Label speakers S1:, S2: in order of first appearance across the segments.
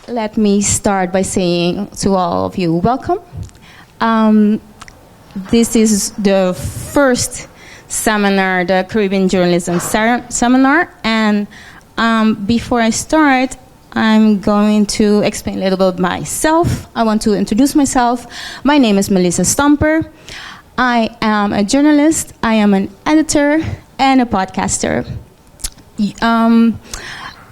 S1: let me start by saying to all of you, welcome. This is the first seminar, the Caribbean Journalism Seminar, and before I start, I'm going to explain a little bit myself. I want to introduce myself. My name is Melissa Stumper. I am a journalist, I am an editor, and a podcaster.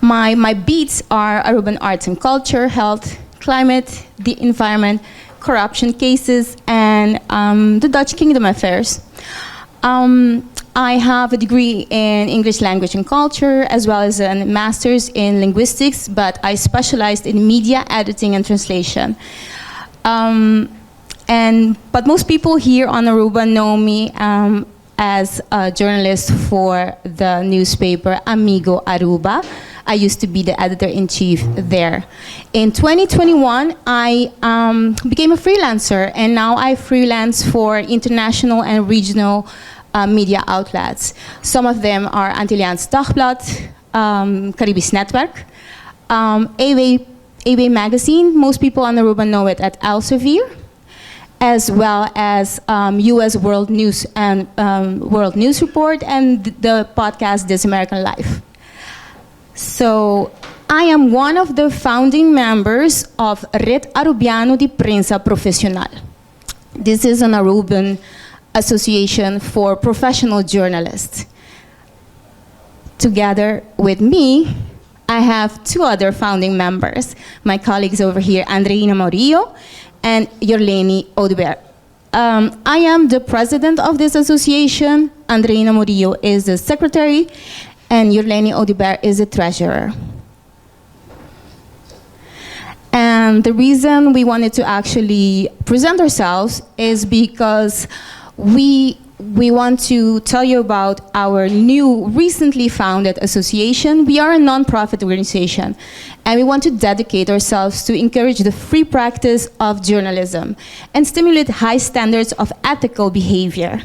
S1: My beats are urban arts and culture, health, climate, the environment, corruption cases, and the Dutch Kingdom affairs. I have a degree in English language and culture, as well as a master's in linguistics, but I specialized in media editing and translation. But most people here on Aruba know me as a journalist for the newspaper Amigo Aruba. I used to be the editor-in-chief there. In 2021, I became a freelancer, and now I freelance for international and regional media outlets. Some of them are Antilliaans Dagblad, Caribisch Netwerk, AW Magazine. Most people on Aruba know it at Elsevier, as well as U.S. World News and World News Report, and the podcast This American Life. So I am one of the founding members of Red Arubiano de Prensa Profesional. This is an Aruban association for professional journalists. Together with me, I have two other founding members, my colleagues over here, Andreina Murillo and Yorleni Audibert. I am the president of this association, Andreina Murillo is the secretary, and Yorleni Audibert is the treasurer. And the reason we wanted to actually present ourselves is because we want to tell you about our new, recently founded association. We are a non-profit organization, and we want to dedicate ourselves to encourage the free practice of journalism and stimulate high standards of ethical behavior.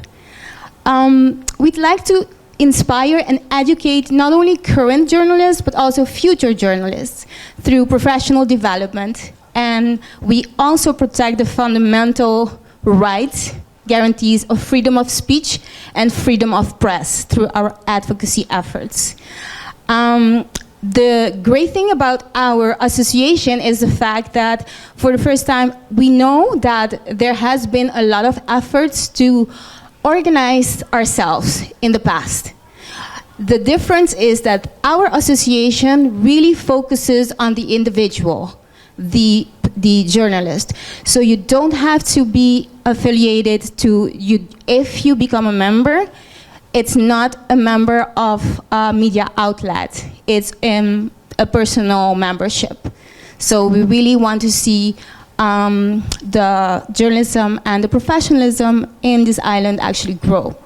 S1: We'd like to inspire and educate not only current journalists, but also future journalists through professional development. And we also protect the fundamental rights, guarantees of freedom of speech and freedom of press through our advocacy efforts. The great thing about our association is the fact that for the first time, we know that there has been a lot of efforts to organize ourselves in the past. The difference is that our association really focuses on the individual, the journalist. So you don't have to be affiliated to you. If you become a member, it's not a member of a media outlet. It's a personal membership. So we really want to see the journalism and the professionalism in this island actually grow.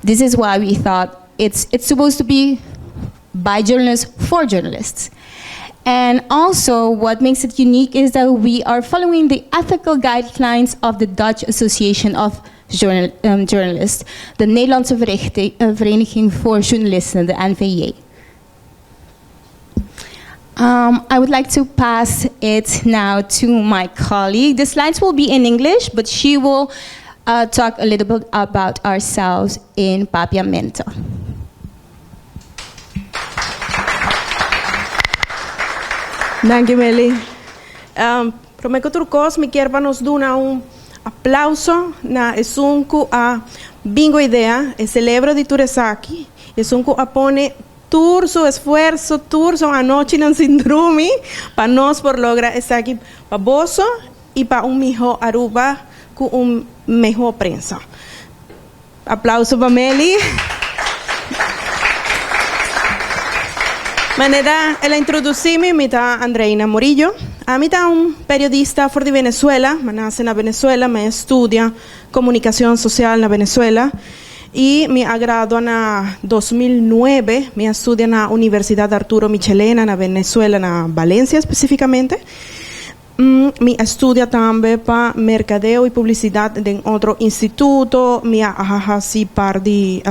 S1: This is why we thought it's supposed to be by journalists for journalists. And also, what makes it unique is that we are following the ethical guidelines of the Dutch Association of Journalists, the Nederlandse Vereniging voor Journalisten, the NVJ. I would like to pass it now to my colleague. The slides will be in English, but she will talk a little bit about ourselves in Papiamento.
S2: Dank je, Meli. Prometo turcos, mi querpa nos dona aplauso na esunku a bingo idea, e celebro di turesaki, esunku apone turso esfuerzo, turso anoche nan sindrumi, pa nos por logra esaki pa boso y pa mijo Aruba ku mejor prensa. Aplauso pa Meli. Manera, ela introducimi, mi ta Andreina Murillo. A mi ta periodista for de Venezuela, me nace na Venezuela, me estudia comunicación social na Venezuela. Y me agradó en 2009, me estudia en la Universidad Arturo Michelena en Venezuela, en Valencia específicamente. Me estudia también para mercadeo y publicidad en otro instituto. Me así par de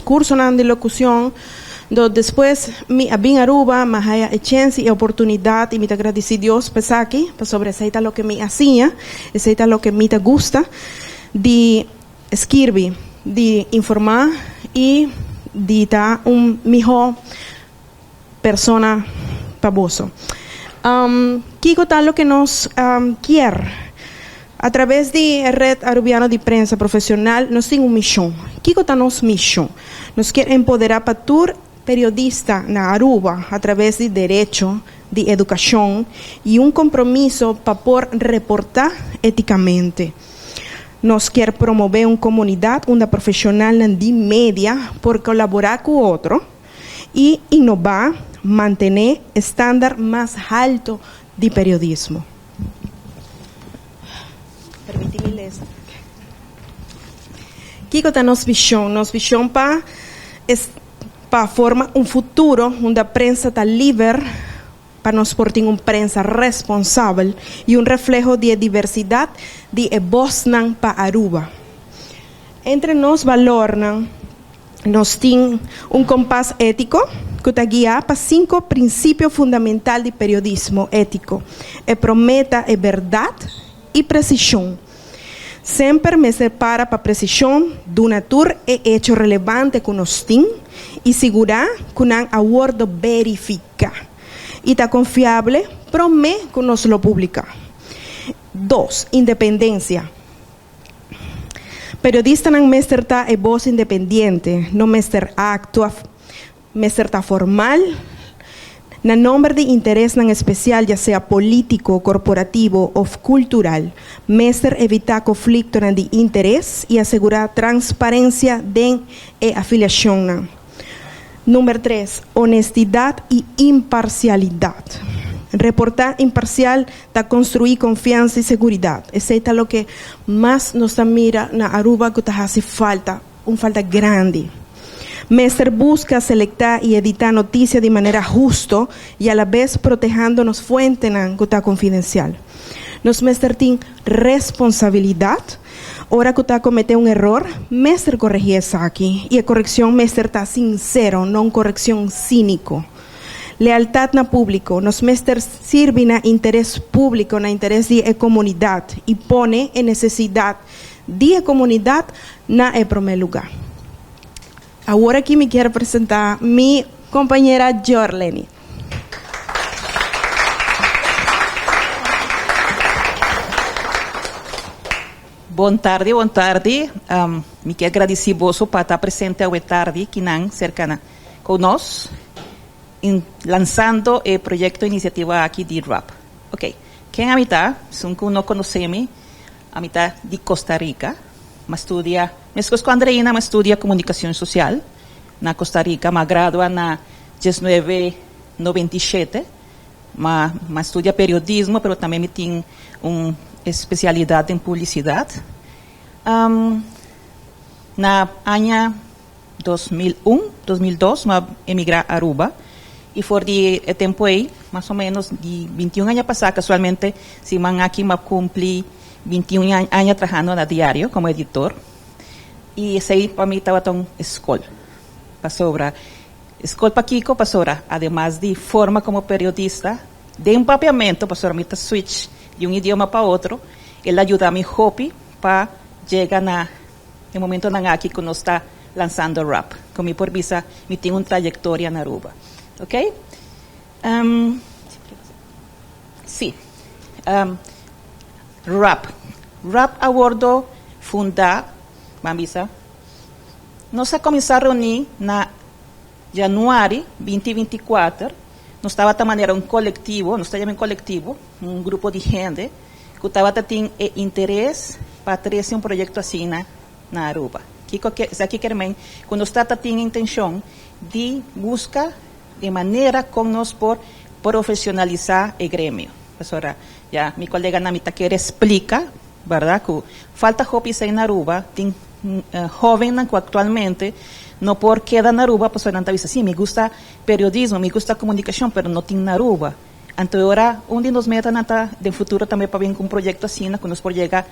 S2: curso de locución Do después, mi abin Aruba, más haya chance y oportunidad, y me agradeci Dios pesaki, para sobresaita lo que me hacía, aceita lo que me gusta, de escribir, de informar y de dar un mejor persona pavoso. Kiko tal lo que nos quiere. A través de red Arubiano de Prensa Profesional, nos tiene una misión. Kiko está nos misión. Nos quiere empoderar para tour periodista na Aruba a través de derecho, de educación y un compromiso para por reportar éticamente. Nos quiere promover una comunidad, una profesional de media por colaborar con otro y innovar, mantener estándar más alto de periodismo. Permíteme leer. Kiko está nos visión para formar un futuro donde la prensa está libre, para nos portar una prensa responsable y un reflejo de diversidad de Bosnan para Aruba. Entre nos valornan, nos tiene un compás ético que te guía para 5 principios fundamentales de periodismo ético. Prometa verdad y precisión. Siempre me separa para precisión de una tour hecho relevante con nos y seguridad con un acuerdo verifica. Y está confiable, promete que nos lo publica. 2. Independencia. Periodista no mester ta voz independiente, no mester actua, mester ta formal, na nombre de interés en especial, ya sea político, corporativo o cultural, mester evitar conflicto de interés y asegurar transparencia de afiliación. Número 3, honestidad y imparcialidad. Reportar imparcial da construir confianza y seguridad. Ese es lo que más nos mira na Aruba que hace falta, falta grande. Mester busca selectar y editar noticias de manera justa y a la vez protegiéndonos fuentes que está confidencial. Nos mester tiene responsabilidad. Ahora que está cometiendo un error, mester corregir eso aquí. Y la corrección mester está sincero, no corrección cínico. Lealtad na público, nos mester sirve na interés público, na interés de comunidad y pone en necesidad de comunidad na primer lugar. Ahora aquí me quiero presentar mi compañera Jorleni.
S3: Boa tarde. Me quero agradecer você por estar presente hoje tarde, que não cercana conosco, lançando o projeto Investigative aqui de RAPP. Ok, quem a mitad, são que não conhecemos, a mitad de Costa Rica, mas estudia, mesmo com a Andreina, mas estudia comunicação social na Costa Rica, mas gradua na 1997, mas estudia periodismo, mas também tem especialidade em publicidade. Na ano 2002, eu emigrei a Aruba e foi de tempo aí, mais ou menos de 21 anos passados, casualmente, se man aqui me cumpri 21 anos trabalhando na diário como editor. E isso aí para mim estava tão escola. Para escola para Kiko, para además de forma como periodista, de empapeamento, para mim switch de um idioma para outro, ele ajuda a mi hobby para chegar no momento na aqui que nós está lançando RAPP. Como por visa, me tem uma trajetória na Aruba. Ok? Sim. RAPP. RAPP abordo fundar, vamos nós começamos a reunir na janeiro 2024. Nós estava de maneira um coletivo, nós estávamos em coletivo, um grupo de gente que estava tendo interesse para trazer um projeto assim na Aruba. Aqui queremos, quando está tendo intenção de buscar de maneira como nós por profissionalizar o grêmio. Professora, já minha colega Namita quer explicar, verdade, que falta hobbies aí na Aruba, tem jovem que atualmente não por queda na Aruba, pues não dice, sí, me gusta periodismo, me gusta comunicação, pero não tem na Aruba. Então, agora, de nos metas de futuro também para vir com um projeto assim, que nos por chegar,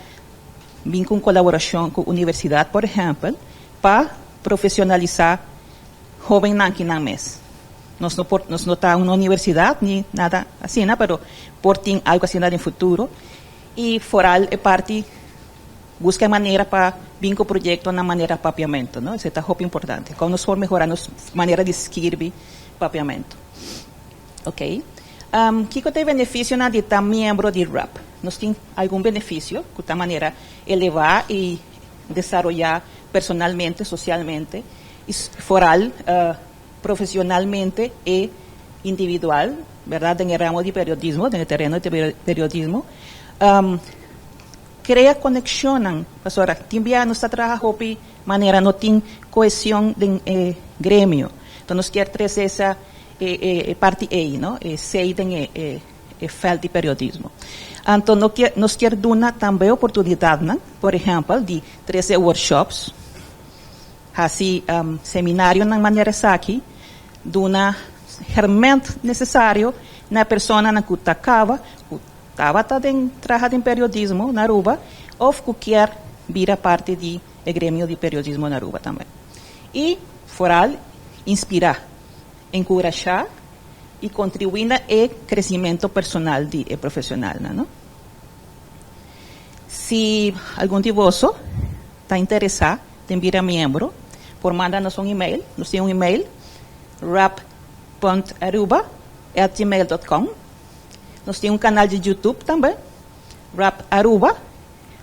S3: vir com colaboração com a universidade, por exemplo, para profissionalizar joven nanki nang mes. Nos no está en una universidad ni nada así, ¿no? Pero por tin algo así en el futuro. Y foral é parte busca maneira para vir com o projeto na maneira de papiamento, não? Isso é muito importante. Como nós for melhorar nossa maneira de escrever papiamento. Ok? Que tem benefício na de estar membro de RAPP? Nós temos algum benefício que da maneira elevar e desenvolver personalmente, socialmente, foral, profissionalmente e individual, verdade? No ramo de periodismo, no terreno de periodismo. Crea conexão, pastora. Também nós trabalhamos de maneira não tem coesão de grêmio. Então nós queremos trazer essa parte aí, não? Sei de feld de periodismo. Então nós queremos dar também oportunidade, não? Por exemplo, de trazer workshops, assim seminário na maneira aqui, duna ferramenta necessário na pessoa na que estava trabalhando em periodismo na Aruba, ou que quer vir a parte do grêmio de periodismo na Aruba também. E, foral, inspirar, encorajar e contribuir no crescimento personal e profissional. Não? Se algum de vocês está interessado em vir a membro, por mandar-nos e-mail. Nós temos e-mail, rap.aruba@gmail.com. Nós temos canal de YouTube também, RAPP Aruba.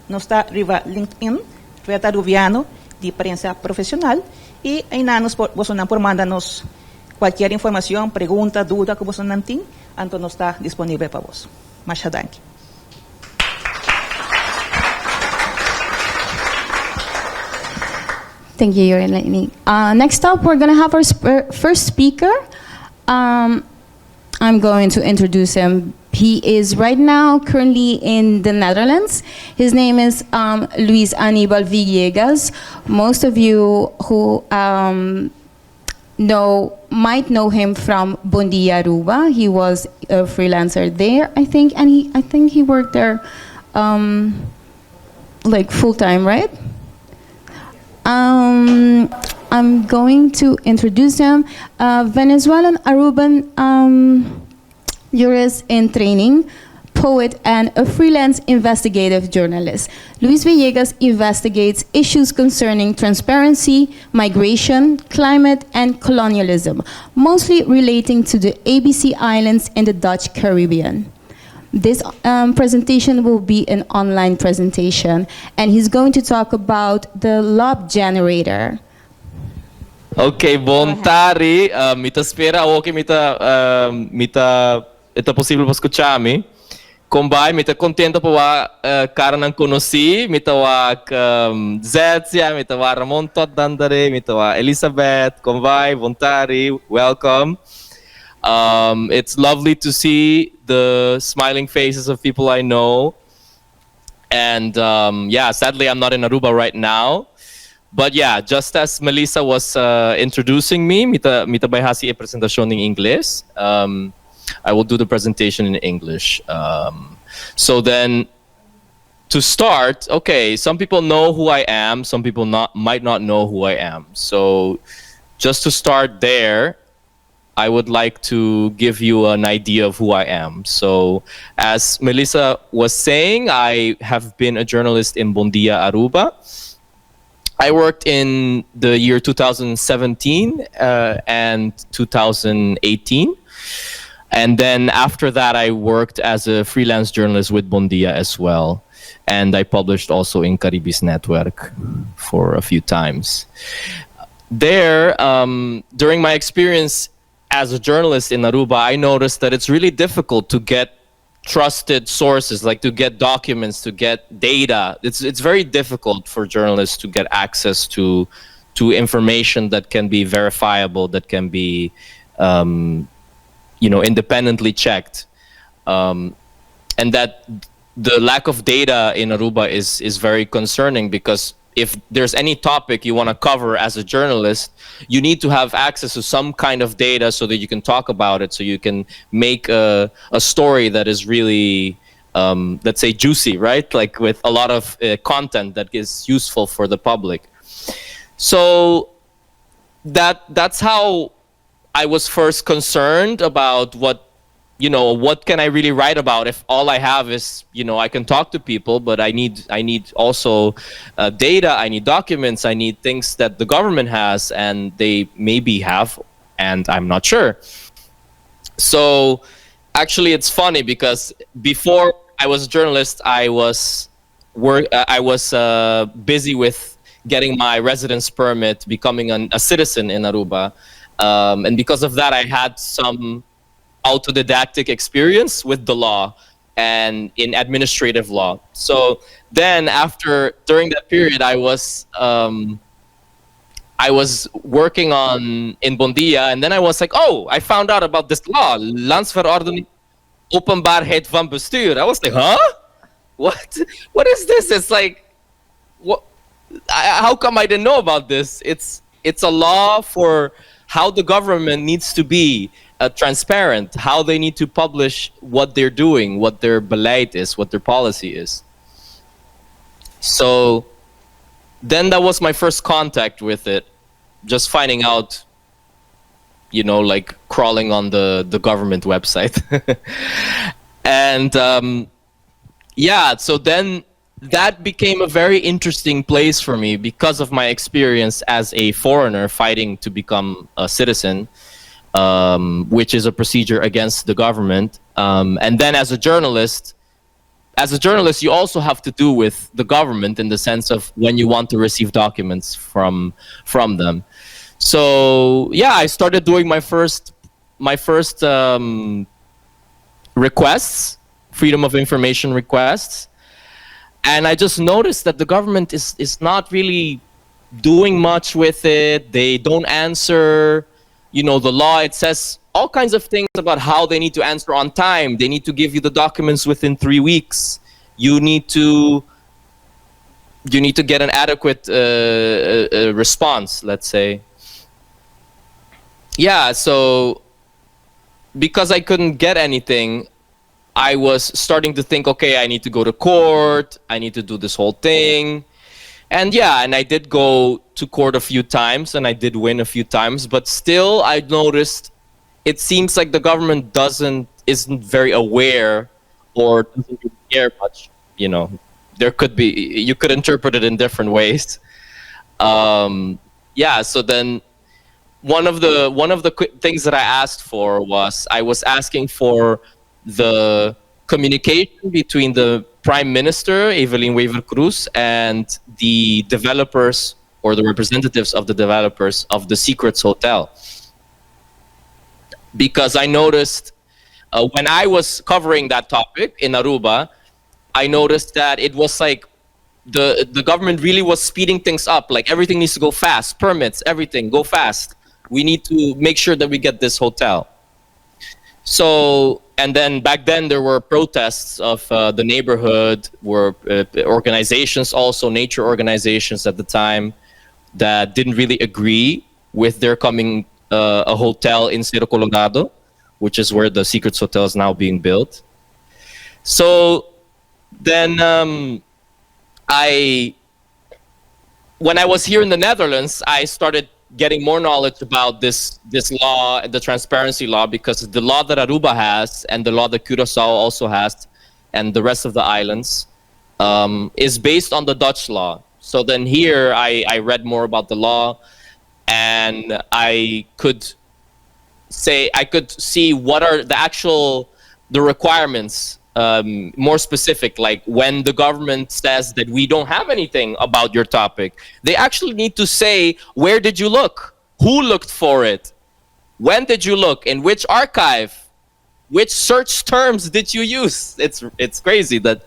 S3: Nós está riva LinkedIn, Red Arubiano, de Prensa Profesional. E ainda vocês não por mandar-nos qualquer informação, pergunta, dúvida que vocês não têm, então nós está disponível para vocês. Muchas gracias.
S1: Thank you, Yorelini. Next up, we're going to have our first speaker. I'm going to introduce him. He is right now currently in the Netherlands. His name is Luis Anibal Villegas. Most of you who might know him from Bondia Aruba. He was a freelancer there, I think, and I think he worked there like full-time, right? I'm going to introduce him. Venezuelan Aruban jurist in training, poet, and a freelance investigative journalist. Luis Villegas investigates issues concerning transparency, migration, climate, and colonialism, mostly relating to the ABC Islands in the Dutch Caribbean. This presentation will be an online presentation, and he's going to talk about the LOB-generator.
S4: Ok, bontari, mita spera, ok, mita é possível para escutar-me. Combai, mita contento por cara não conheci, mita Zétzia, mita Ramon Todd Dandare, mita Elizabeth, combai, bontari, welcome. It's lovely to see the smiling faces of people I know. And yeah, sadly I'm not in Aruba right now. But yeah, just as Melissa was introducing me, mita bayhasi e presentasyon in English. I will do the presentation in English. So then, to start, okay, some people know who I am, some people might not know who I am. So just to start there, I would like to give you an idea of who I am. So as Melissa was saying, I have been a journalist in Bondia Aruba. I worked in the year 2017 and 2018. And then after that, I worked as a freelance journalist with Bondia as well. And I published also in Caribis Network for a few times. There, during my experience as a journalist in Aruba, I noticed that it's really difficult to get trusted sources, like to get documents, to get data. It's very difficult for journalists to get access to information that can be verifiable, that can be independently checked, and that the lack of data in Aruba is very concerning, because if there's any topic you want to cover as a journalist, you need to have access to some kind of data so that you can talk about it, so you can make a story that is really, let's say, juicy, right? Like with a lot of content that is useful for the public. So that's how I was first concerned about what can I really write about if all I have is, I can talk to people, but I need also data, I need documents, I need things that the government has and they maybe have, and I'm not sure. So actually it's funny because before I was a journalist, I was busy with getting my residence permit, becoming a citizen in Aruba. And because of that, I had some autodidactic experience with the law and in administrative law. So then during that period, I was working in Bondia, and then I was like, oh, I found out about this law, Landsverordening Openbaarheid van Bestuur. I was like, huh? What is this? It's like, what? How come I didn't know about this? It's a law for how the government needs to be transparent, how they need to publish what they're doing, what their beleid is, what their policy is. So then that was my first contact with it, just finding out, like crawling on the government website. And so then that became a very interesting place for me because of my experience as a foreigner fighting to become a citizen, which is a procedure against the government. And then as a journalist, you also have to do with the government in the sense of when you want to receive documents from them. So I started doing my first requests, freedom of information requests. And I just noticed that the government is not really doing much with it. They don't answer. The law, it says all kinds of things about how they need to answer on time. They need to give you the documents within 3 weeks. You need to get an adequate response, let's say. So because I couldn't get anything, I was starting to think, okay, I need to go to court. I need to do this whole thing. And I did go to court a few times and I did win a few times, but still I noticed it seems like the government isn't very aware or doesn't really care much. There could be, you could interpret it in different ways. So then one of the things that I asked for was I was asking for the communication between the Prime Minister, Evelyn Wever Cruz, and the developers or the representatives of the developers of the Secrets Hotel. Because I noticed when I was covering that topic in Aruba, I noticed that it was like the government really was speeding things up. Like everything needs to go fast, permits, everything, go fast. We need to make sure that we get this hotel. So, and then back then there were protests of the neighborhood, were organizations also, nature organizations at the time, that didn't really agree with there coming a hotel in Cerro Colorado, which is where the Secrets Hotel is now being built. So then when I was here in the Netherlands, I started getting more knowledge about this law, the transparency law, because the law that Aruba has and the law that Curaçao also has and the rest of the islands is based on the Dutch law. So then here I read more about the law, and I could see what are the requirements, more specific, like when the government says that we don't have anything about your topic, they actually need to say, where did you look? Who looked for it? When did you look? In which archive? Which search terms did you use? It's crazy that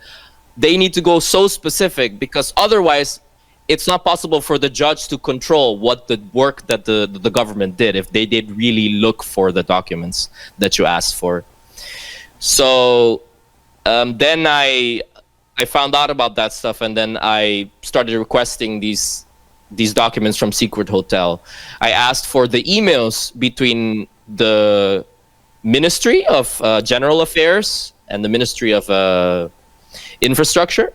S4: they need to go so specific, because otherwise it's not possible for the judge to control what the work that the government did if they did really look for the documents that you asked for. So then I found out about that stuff, and then I started requesting these documents from Secret Hotel. I asked for the emails between the Ministry of General Affairs and the Ministry of Infrastructure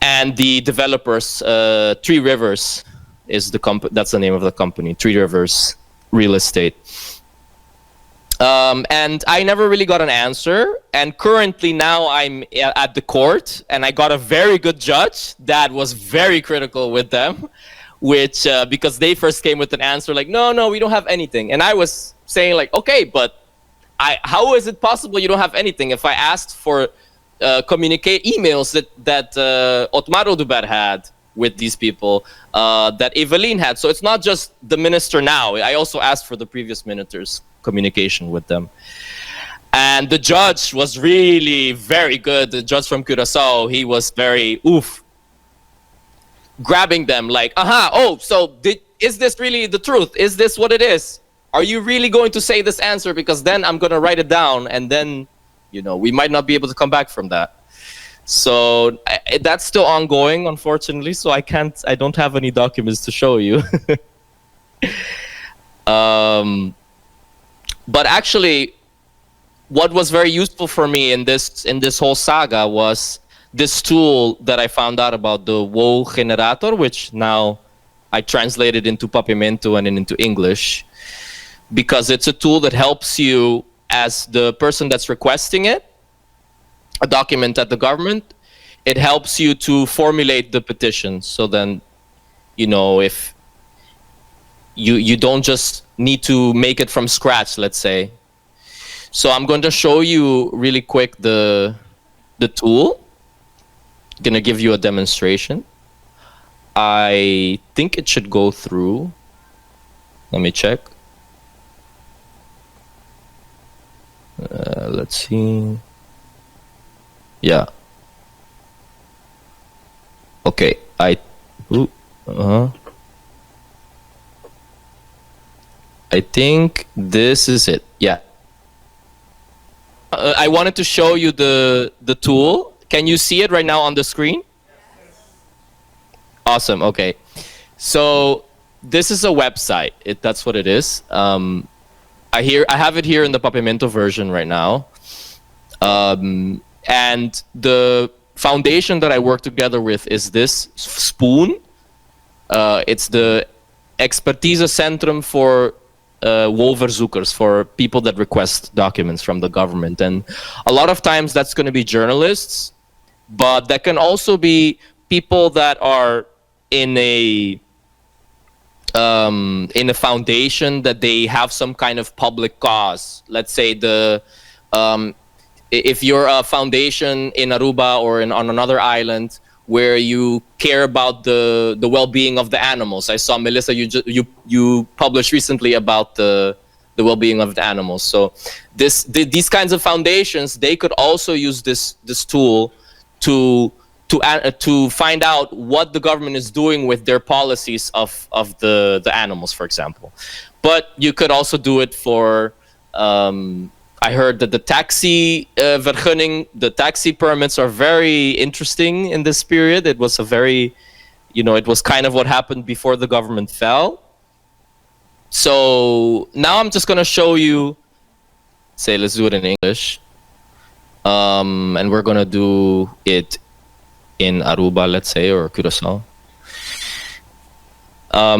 S4: and the developers, Three Rivers, is that's the name of the company, Three Rivers Real Estate. And I never really got an answer. And currently now I'm at the court, and I got a very good judge that was very critical with them, which because they first came with an answer like, no, we don't have anything. And I was saying like, okay, but how is it possible you don't have anything? If I asked for communicate emails that Otmar Duber had with these people, that Evelyn had. So it's not just the minister now. I also asked for the previous minister's communication with them. And the judge was really very good. The judge from Curaçao, he was very, grabbing them like, so is this really the truth? Is this what it is? Are you really going to say this answer? Because then I'm going to write it down, and then, we might not be able to come back from that. So that's still ongoing, unfortunately. So I don't have any documents to show you. But actually, what was very useful for me in this whole saga was this tool that I found out about, the LOB-generator, which now I translated into Papimento and into English, because it's a tool that helps you as the person that's requesting it, a document at the government. It helps you to formulate the petition. So then, if you don't just need to make it from scratch, let's say. So I'm going to show you really quick the tool. I'm going to give you a demonstration. I think it should go through. Let me check. Let's see. Yeah. Okay. I think this is it. Yeah. I wanted to show you the tool. Can you see it right now on the screen? Awesome. Okay. So this is a website. That's what it is. I have it here in the Papimento version right now. And the foundation that I work together with is this Spoon. It's the Expertise Centrum for WO-verzoekers, for people that request documents from the government. And a lot of times that's going to be journalists, but that can also be people that are in a foundation that they have some kind of public cause. Let's say if you're a foundation in Aruba or on another island where you care about the well-being of the animals. I saw, Melissa, you published recently about the well-being of the animals. So these kinds of foundations, they could also use this tool to find out what the government is doing with their policies of the animals, for example. But you could also do it for, I heard that the taxi vergunning, the taxi permits are very interesting in this period. It was it was kind of what happened before the government fell. So now I'm just going to show you, let's do it in English. And we're going to do it in Aruba, let's say, or Curaçao.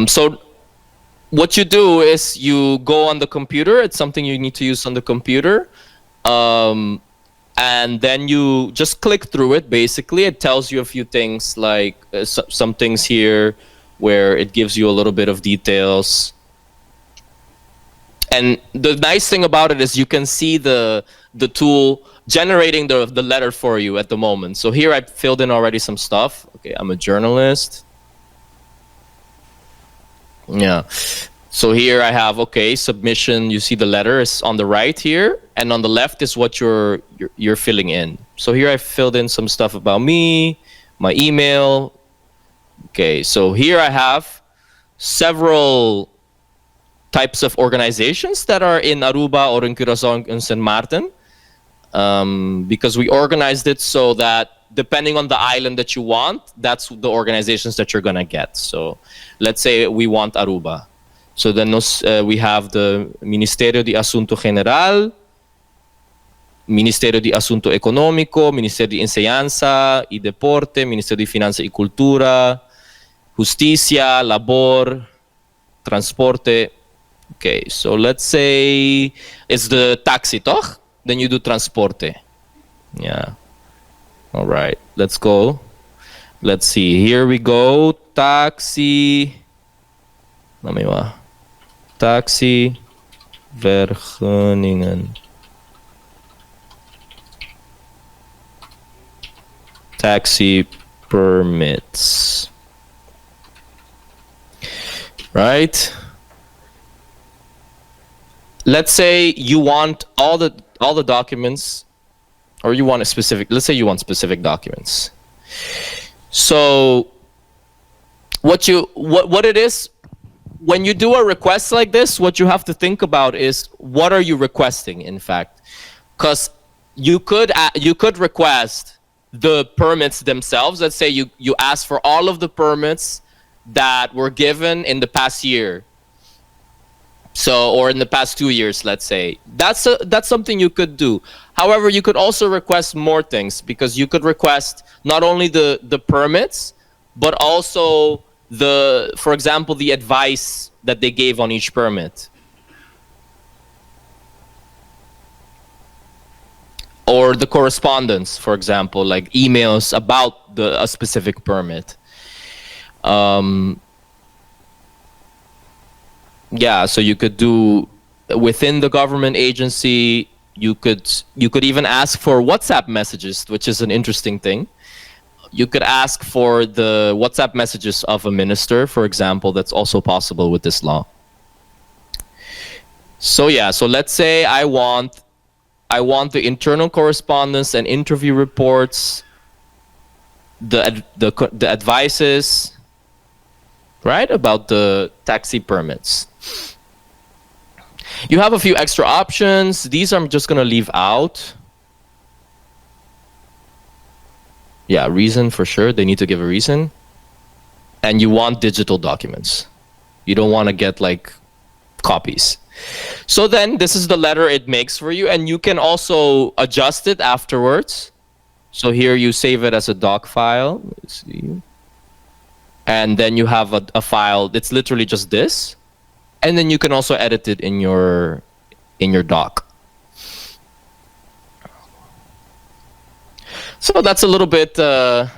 S4: So what you do is you go on the computer. It's something you need to use on the computer. And then you just click through it, basically. It tells you a few things, like some things here where it gives you a little bit of details. And the nice thing about it is you can see the tool generating the letter for you at the moment. So here I filled in already some stuff. Okay, I'm a journalist. Yeah. So here I have, submission. You see the letter is on the right here, and on the left is what you're filling in. So here I filled in some stuff about me, my email. Okay, so here I have several types of organizations that are in Aruba or in Curaçao and St. Martin, because we organized it so that depending on the island that you want, that's the organizations that you're going to get. So let's say we want Aruba. So then we have the Ministerio de Asunto General, Ministerio de Asunto Económico, Ministerio de Enseñanza y Deporte, Ministerio de Finanza y Cultura, justicia, labor, transporte. Okay, so let's say it's the taxi, toch? Then you do transporte. Yeah. All right, let's go. Let's see. Here we go. Taxi. Taxi. Vergunningen. Taxi permits. Right? Let's say you want all the documents, or you want a specific, let's say you want specific documents. So what it is, when you do a request like this, what you have to think about is, what are you requesting, in fact? Because you could request the permits themselves. Let's say you ask for all of the permits that were given in the past year. So, or in the past 2 years, let's say. That's something you could do. However, you could also request more things, because you could request not only the permits, but also for example, the advice that they gave on each permit. Or the correspondence, for example, like emails about a specific permit. Yeah, so you could do within the government agency. You could even ask for WhatsApp messages, which is an interesting thing. You could ask for the WhatsApp messages of a minister, for example. That's also possible with this law. So yeah, so let's say I want the internal correspondence and interview reports, the advices, right, about the taxi permits. You have a few extra options. These I'm just going to leave out. Yeah, reason for sure. They need to give a reason. And you want digital documents. You don't want to get like copies. So then this is the letter it makes for you, and you can also adjust it afterwards. So here you save it as a doc file. Let's see. And then you have a file. It's literally just this. And then you can also edit it in your doc. So that's a little bit the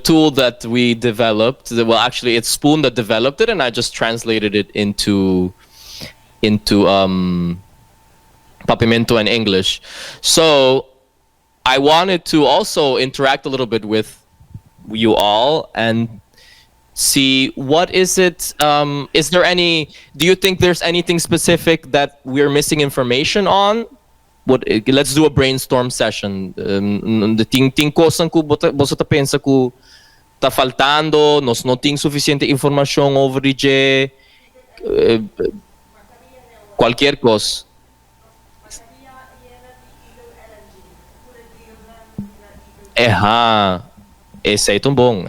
S4: tool that we developed. Well, actually, it's Spoon that developed it, and I just translated it into Papimento in English. So I wanted to also interact a little bit with you all and see what is it. Is there any? Do you think there's anything specific that we're missing information on? Let's do a brainstorm session. Ting coisas que você tá pensa que tá faltando, nós não tem suficiente informação over the qualquer coisa. Esse é tão bom,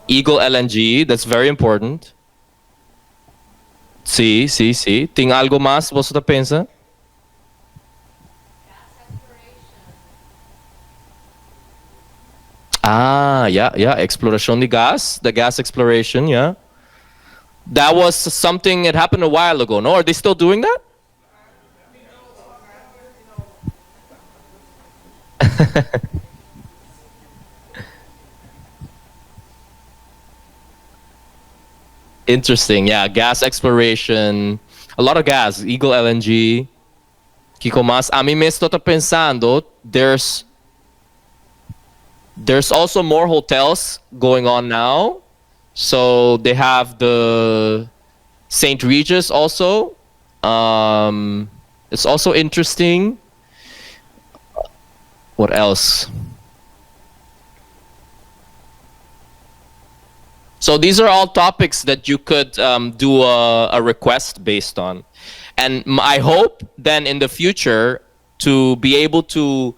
S4: Eagle LNG, that's very important. Sim. Tem algo mais você tá pensa? Yeah. Exploration de gas, the gas exploration, yeah. That was something that happened a while ago, no? Are they still doing that? Interesting, yeah. Gas exploration, a lot of gas, Eagle LNG. Kiko mas, a mí me estoy pensando, there's also more hotels going on now. So they have the St. Regis also. It's also interesting. What else? So these are all topics that you could do a request based on. And I hope then in the future to be able to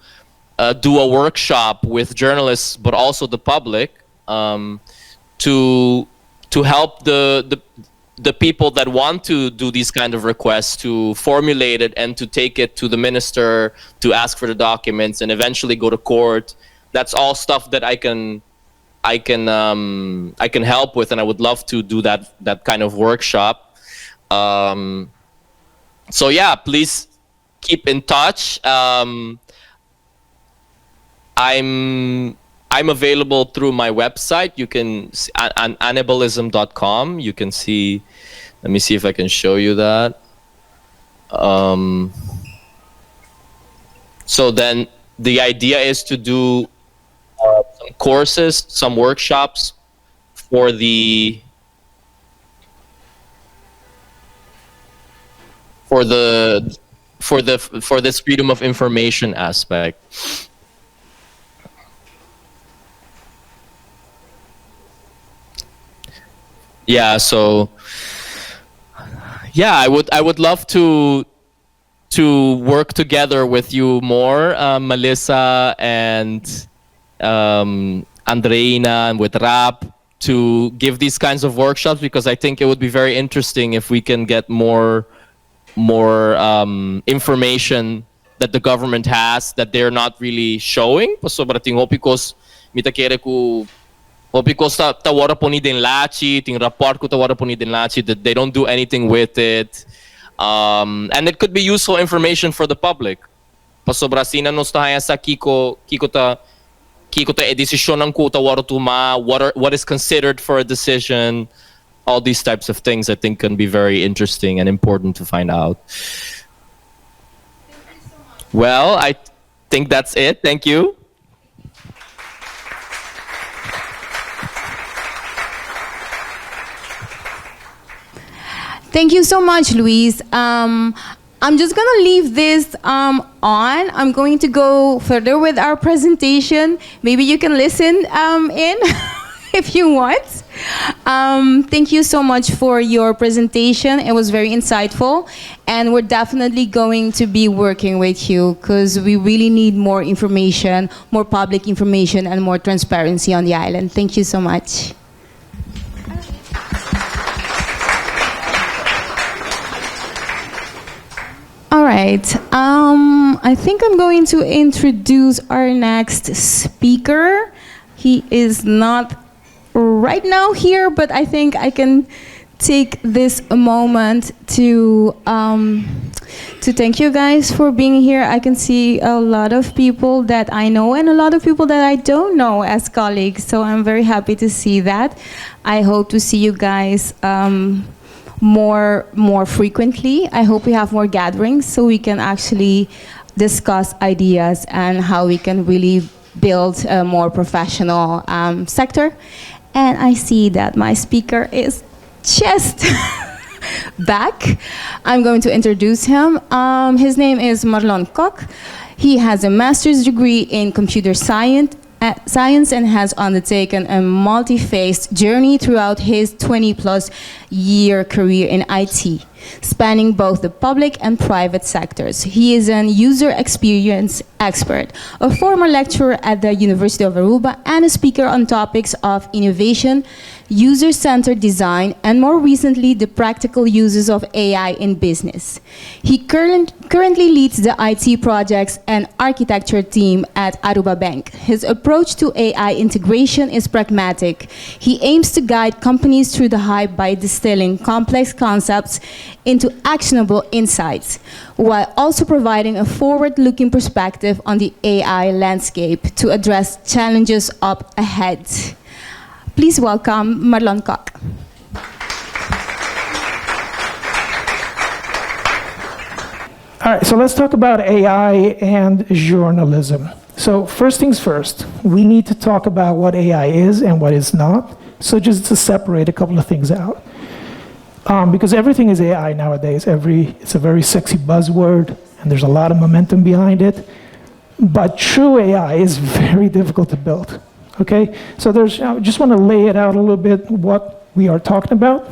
S4: do a workshop with journalists, but also the public, to help the people that want to do these kind of requests to formulate it and to take it to the minister to ask for the documents and eventually go to court. That's all stuff that I can I can help with, and I would love to do that kind of workshop. So yeah, please keep in touch. I'm available through my website. You can anibalism.com. You can see. Let me see if I can show you that. So then the idea is to do some courses, some workshops for this freedom of information aspect. Yeah, so yeah, I would love to work together with you more, Melissa and Andreina, and with RAPP, to give these kinds of workshops, because I think it would be very interesting if we can get more information that the government has that they're not really showing. So, brating hopikos mitakere ku hopikos tawara po ni din lachi, ting report ko tawara po ni din lachi, that they don't do anything with it. And it could be useful information for the public. Pasobra sina nos tahaya sa kiko ta edesisyonan ko tawara tuma, what is considered for a decision. All these types of things I think can be very interesting and important to find out. Well, I think that's it. Thank you.
S1: Thank you so much, Luis. I'm just going to leave this on. I'm going to go further with our presentation. Maybe you can listen in if you want. Thank you so much for your presentation. It was very insightful. And we're definitely going to be working with you, because we really need more information, more public information, and more transparency on the island. Thank you so much. All right, I think I'm going to introduce our next speaker. He is not right now here, but I think I can take this moment to thank you guys for being here. I can see a lot of people that I know and a lot of people that I don't know as colleagues, so I'm very happy to see that. I hope to see you guys more frequently. I hope we have more gatherings so we can actually discuss ideas and how we can really build a more professional sector. And I see that my speaker is just back. I'm going to introduce him. His name is Marlon Kock. He has a master's degree in computer science and has undertaken a multi-phased journey throughout his 20-plus year career in IT, spanning both the public and private sectors. He is an user experience expert, a former lecturer at the University of Aruba, and a speaker on topics of innovation, user-centered design, and more recently, the practical uses of AI in business. He currently leads the IT projects and architecture team at Aruba Bank. His approach to AI integration is pragmatic. He aims to guide companies through the hype by distilling complex concepts into actionable insights, while also providing a forward-looking perspective on the AI landscape to address challenges up ahead. Please welcome Marlon Kock.
S5: All right, so let's talk about AI and journalism. So first things first, we need to talk about what AI is and what it's not. So just to separate a couple of things out. Because everything is AI nowadays. It's a very sexy buzzword, and there's a lot of momentum behind it. But true AI is very difficult to build. Okay, so I just want to lay it out a little bit what we are talking about.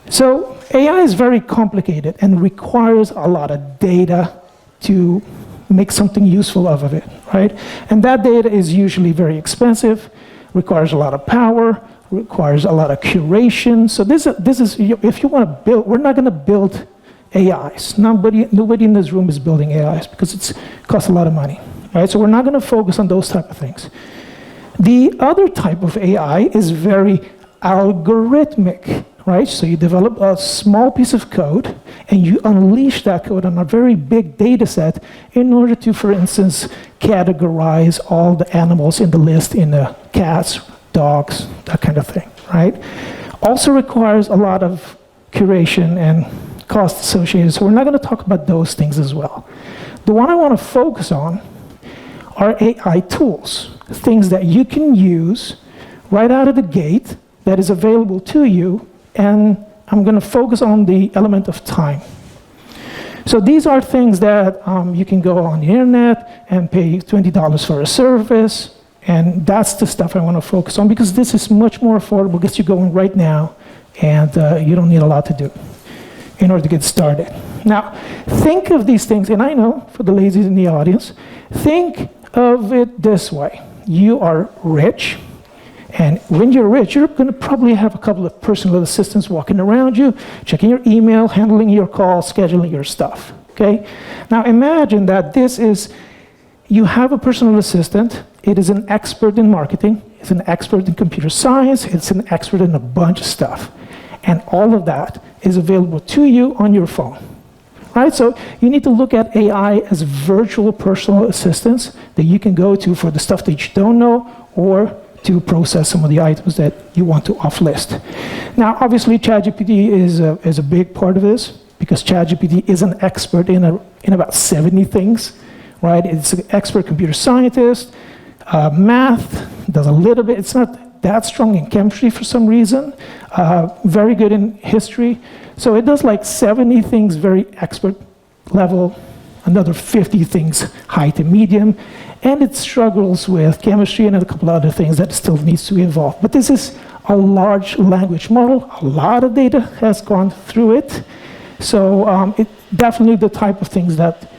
S5: So AI is very complicated and requires a lot of data to make something useful of it, right? And that data is usually very expensive, requires a lot of power, requires a lot of curation. So this is if you want to build, we're not going to build AIs. Nobody in this room is building AIs because it costs a lot of money, right? So we're not going to focus on those type of things. The other type of AI is very algorithmic, right? So you develop a small piece of code and you unleash that code on a very big data set in order to, for instance, categorize all the animals in the list into cats, dogs, that kind of thing, right? Also requires a lot of curation and cost associated, so we're not going to talk about those things as well. The one I want to focus on are AI tools, things that you can use right out of the gate that is available to you, and I'm going to focus on the element of time. So these are things that you can go on the internet and pay $20 for a service, and that's the stuff I want to focus on because this is much more affordable, gets you going right now, and you don't need a lot to do in order to get started. Now, think of these things, and I know for the ladies in the audience, think of it this way. You are rich, and when you're rich, you're going to probably have a couple of personal assistants walking around you, checking your email, handling your calls, scheduling your stuff, okay? Now imagine that you have a personal assistant, it is an expert in marketing, it's an expert in computer science, it's an expert in a bunch of stuff. And all of that is available to you on your phone, right? So you need to look at AI as virtual personal assistants that you can go to for the stuff that you don't know or to process some of the items that you want to off-list. Now, obviously, ChatGPT is a big part of this because ChatGPT is an expert in about 70 things, right? It's an expert computer scientist, math, does a little bit, it's not that strong in chemistry for some reason, very good in history. So it does like 70 things very expert level, another 50 things high to medium, and it struggles with chemistry and a couple other things that still needs to be involved. But this is a large language model, a lot of data has gone through it, so it's definitely the type of things that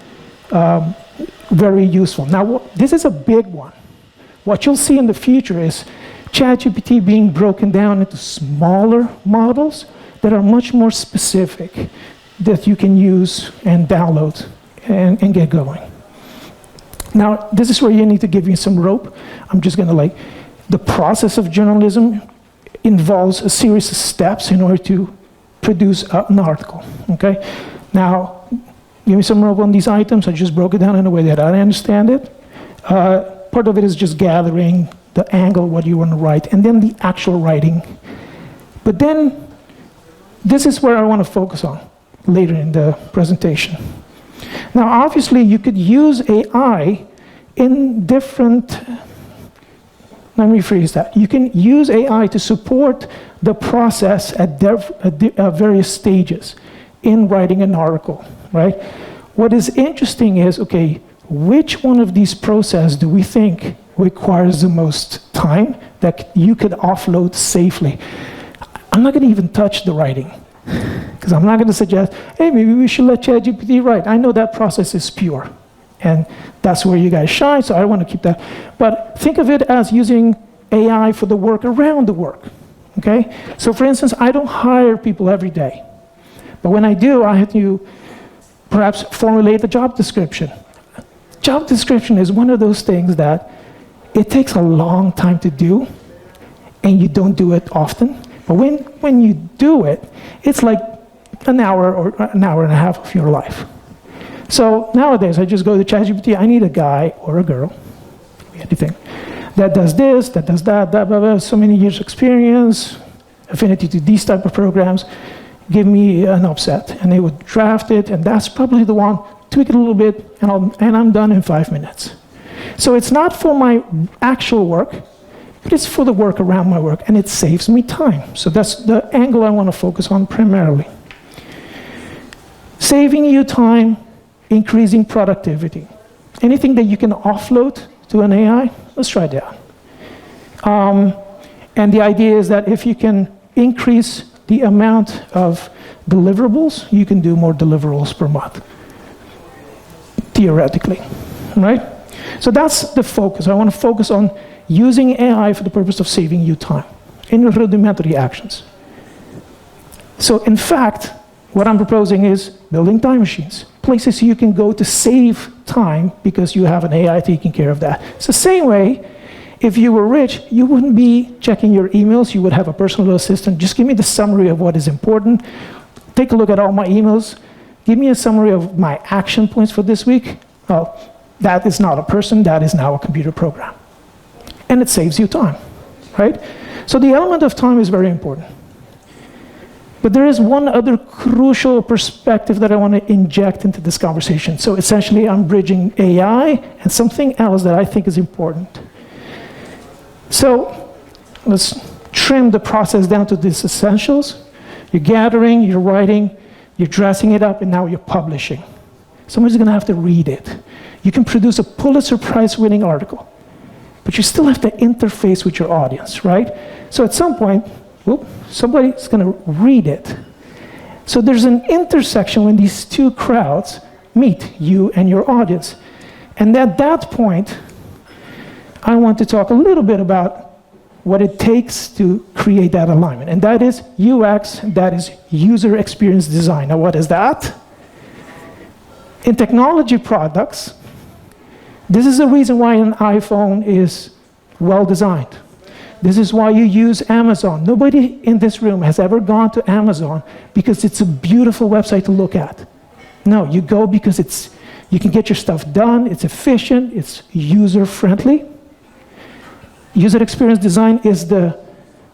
S5: very useful. Now, this is a big one. What you'll see in the future is ChatGPT being broken down into smaller models that are much more specific that you can use and download and get going. Now, this is where you need to give me some rope. I'm just gonna the process of journalism involves a series of steps in order to produce an article, okay? Now, give me some rope on these items. I just broke it down in a way that I understand it. Part of it is just gathering the angle, what you want to write, and then the actual writing. But then, this is where I want to focus on later in the presentation. Now, obviously, you could use AI in different, let me rephrase that. You can use AI to support the process at various stages in writing an article, right? What is interesting is, okay, which one of these processes do we think requires the most time that you could offload safely? I'm not going to even touch the writing because I'm not going to suggest, hey, maybe we should let ChatGPT write. I know that process is pure, and that's where you guys shine, so I want to keep that. But think of it as using AI for the work around the work, okay? So for instance, I don't hire people every day, but when I do, I have to perhaps formulate a job description. Job description is one of those things that it takes a long time to do, and you don't do it often. But when you do it, it's like an hour or an hour and a half of your life. So nowadays, I just go to ChatGPT. I need a guy or a girl, anything, that does this, that does that, blah, blah, blah, so many years experience, affinity to these type of programs. Give me an offset, and they would draft it, and that's probably the one. Tweak it a little bit, and I'm done in 5 minutes. So it's not for my actual work, but it's for the work around my work, and it saves me time. So that's the angle I want to focus on primarily. Saving you time, increasing productivity. Anything that you can offload to an AI, let's try that. And the idea is that if you can increase the amount of deliverables, you can do more deliverables per month. Theoretically, right? So that's the focus. I want to focus on using AI for the purpose of saving you time in rudimentary actions. So in fact, what I'm proposing is building time machines, places you can go to save time because you have an AI taking care of that. It's the same way If you were rich, you wouldn't be checking your emails. You would have a personal assistant. Just give me the summary of what is important. Take a look at all my emails. Give me a summary of my action points for this week. Well, that is not a person. That is now a computer program. And it saves you time, right? So the element of time is very important. But there is one other crucial perspective that I want to inject into this conversation. So essentially, I'm bridging AI and something else that I think is important. So let's trim the process down to these essentials. You're gathering, you're writing, you're dressing it up, and now you're publishing. Somebody's going to have to read it. You can produce a Pulitzer Prize-winning article, but you still have to interface with your audience, right? So at some point, somebody's going to read it. So there's an intersection when these two crowds meet, you and your audience. And at that point, I want to talk a little bit about what it takes to create that alignment. And that is UX, that is user experience design. Now, what is that? In technology products, this is the reason why an iPhone is well designed. This is why you use Amazon. Nobody in this room has ever gone to Amazon because it's a beautiful website to look at. No, you go because you can get your stuff done, it's efficient, it's user-friendly. User experience design is the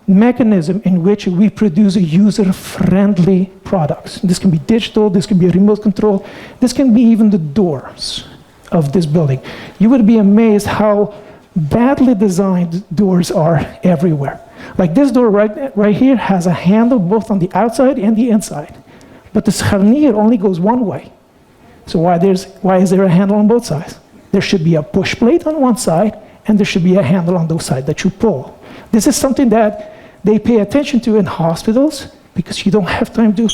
S5: mechanism in which we produce user-friendly products. This can be digital, this can be a remote control, this can be even the doors of this building. You would be amazed how badly designed doors are everywhere. Like this door right here has a handle both on the outside and the inside. But the scharnier only goes one way. So why is there a handle on both sides? There should be a push plate on one side, and there should be a handle on the side that you pull. This is something that they pay attention to in hospitals because you don't have time to,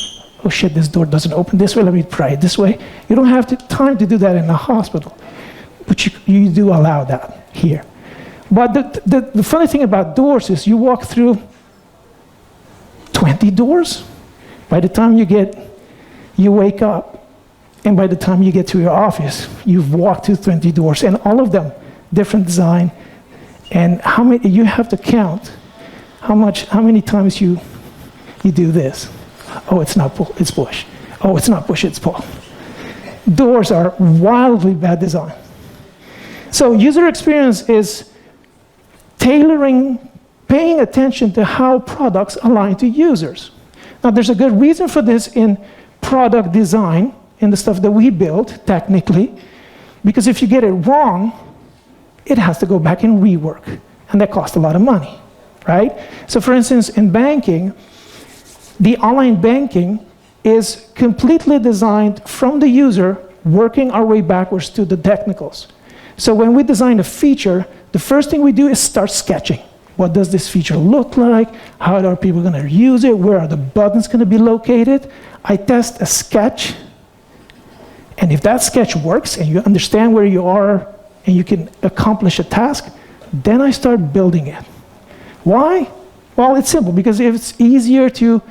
S5: oh shit, this door doesn't open this way, let me try it this way. You don't have time to do that in a hospital, but you do allow that here. But the funny thing about doors is you walk through 20 doors. By the time you wake up, and by the time you get to your office, you've walked through 20 doors, and all of them different design, and how many you have to count how many times you do this. Oh, it's not pull, it's push. Oh, it's not push, it's pull. Doors are wildly bad design. So user experience is tailoring, paying attention to how products align to users. Now, there's a good reason for this in product design, in the stuff that we build, technically, because if you get it wrong, it has to go back and rework, and that costs a lot of money, right? So for instance, in banking, the online banking is completely designed from the user, working our way backwards to the technicals. So when we design a feature, the first thing we do is start sketching. What does this feature look like? How are people going to use it? Where are the buttons going to be located? I test a sketch, and if that sketch works and you understand where you are and you can accomplish a task, then I start building it. Why? Well, it's simple, because if it's easier to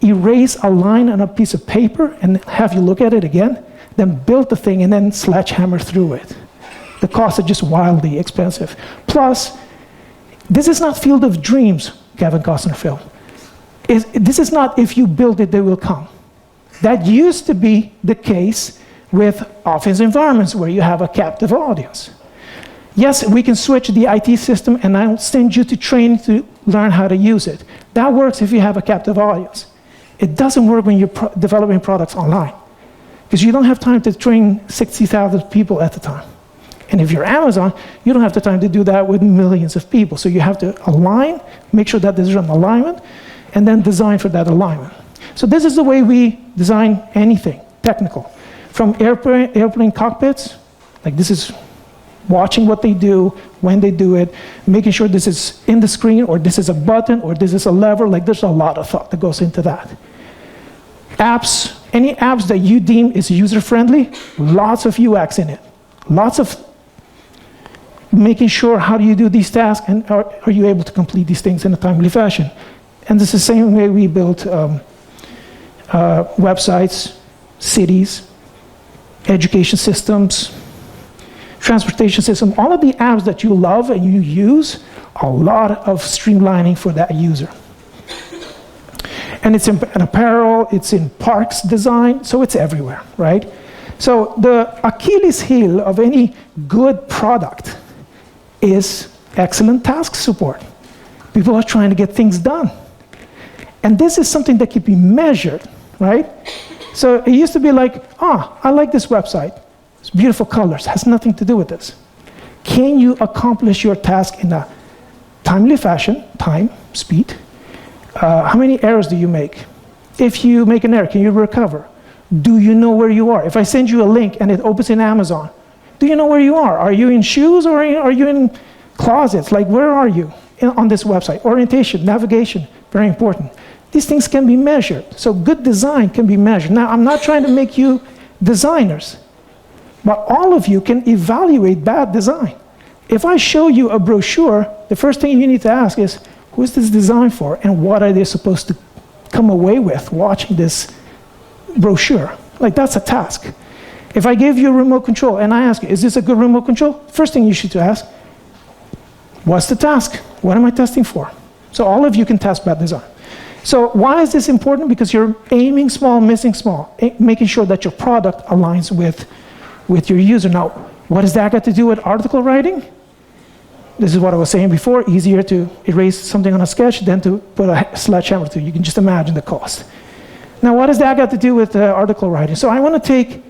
S5: erase a line on a piece of paper and have you look at it again, than build the thing and then sledgehammer through it. The costs are just wildly expensive. Plus, this is not Field of Dreams, Kevin Costner film. This is not if you build it, they will come. That used to be the case with office environments where you have a captive audience. Yes, we can switch the IT system and I'll send you to training to learn how to use it. That works if you have a captive audience. It doesn't work when you're developing products online, because you don't have time to train 60,000 people at a time. And if you're Amazon, you don't have the time to do that with millions of people. So you have to align, make sure that there's an alignment, and then design for that alignment. So this is the way we design anything technical. From airplane cockpits, like this is watching what they do, when they do it, making sure this is in the screen, or this is a button, or this is a lever. Like there's a lot of thought that goes into that. Apps, any apps that you deem is user-friendly, lots of UX in it. Lots of making sure how do you do these tasks, and are you able to complete these things in a timely fashion. And this is the same way we built websites, cities, education systems, transportation system, all of the apps that you love and you use, a lot of streamlining for that user. And it's in apparel, it's in parks design, so it's everywhere, right? So the Achilles heel of any good product is excellent task support. People are trying to get things done. And this is something that can be measured, right? So it used to be like, I like this website. It's beautiful colors, has nothing to do with this. Can you accomplish your task in a timely fashion, time, speed? How many errors do you make? If you make an error, can you recover? Do you know where you are? If I send you a link and it opens in Amazon, do you know where you are? Are you in shoes or are you in closets? Like, where are you on this website? Orientation, navigation, very important. These things can be measured. So good design can be measured. Now, I'm not trying to make you designers, but all of you can evaluate bad design. If I show you a brochure, the first thing you need to ask is, who is this designed for, and what are they supposed to come away with watching this brochure? Like, that's a task. If I give you a remote control and I ask you, is this a good remote control? First thing you should ask, what's the task? What am I testing for? So all of you can test bad design. So why is this important? Because you're aiming small, missing small, making sure that your product aligns with your user. Now, what does that got to do with article writing? This is what I was saying before, easier to erase something on a sketch than to put a sledgehammer to. You can just imagine the cost. Now, what does that got to do with article writing? So I want to take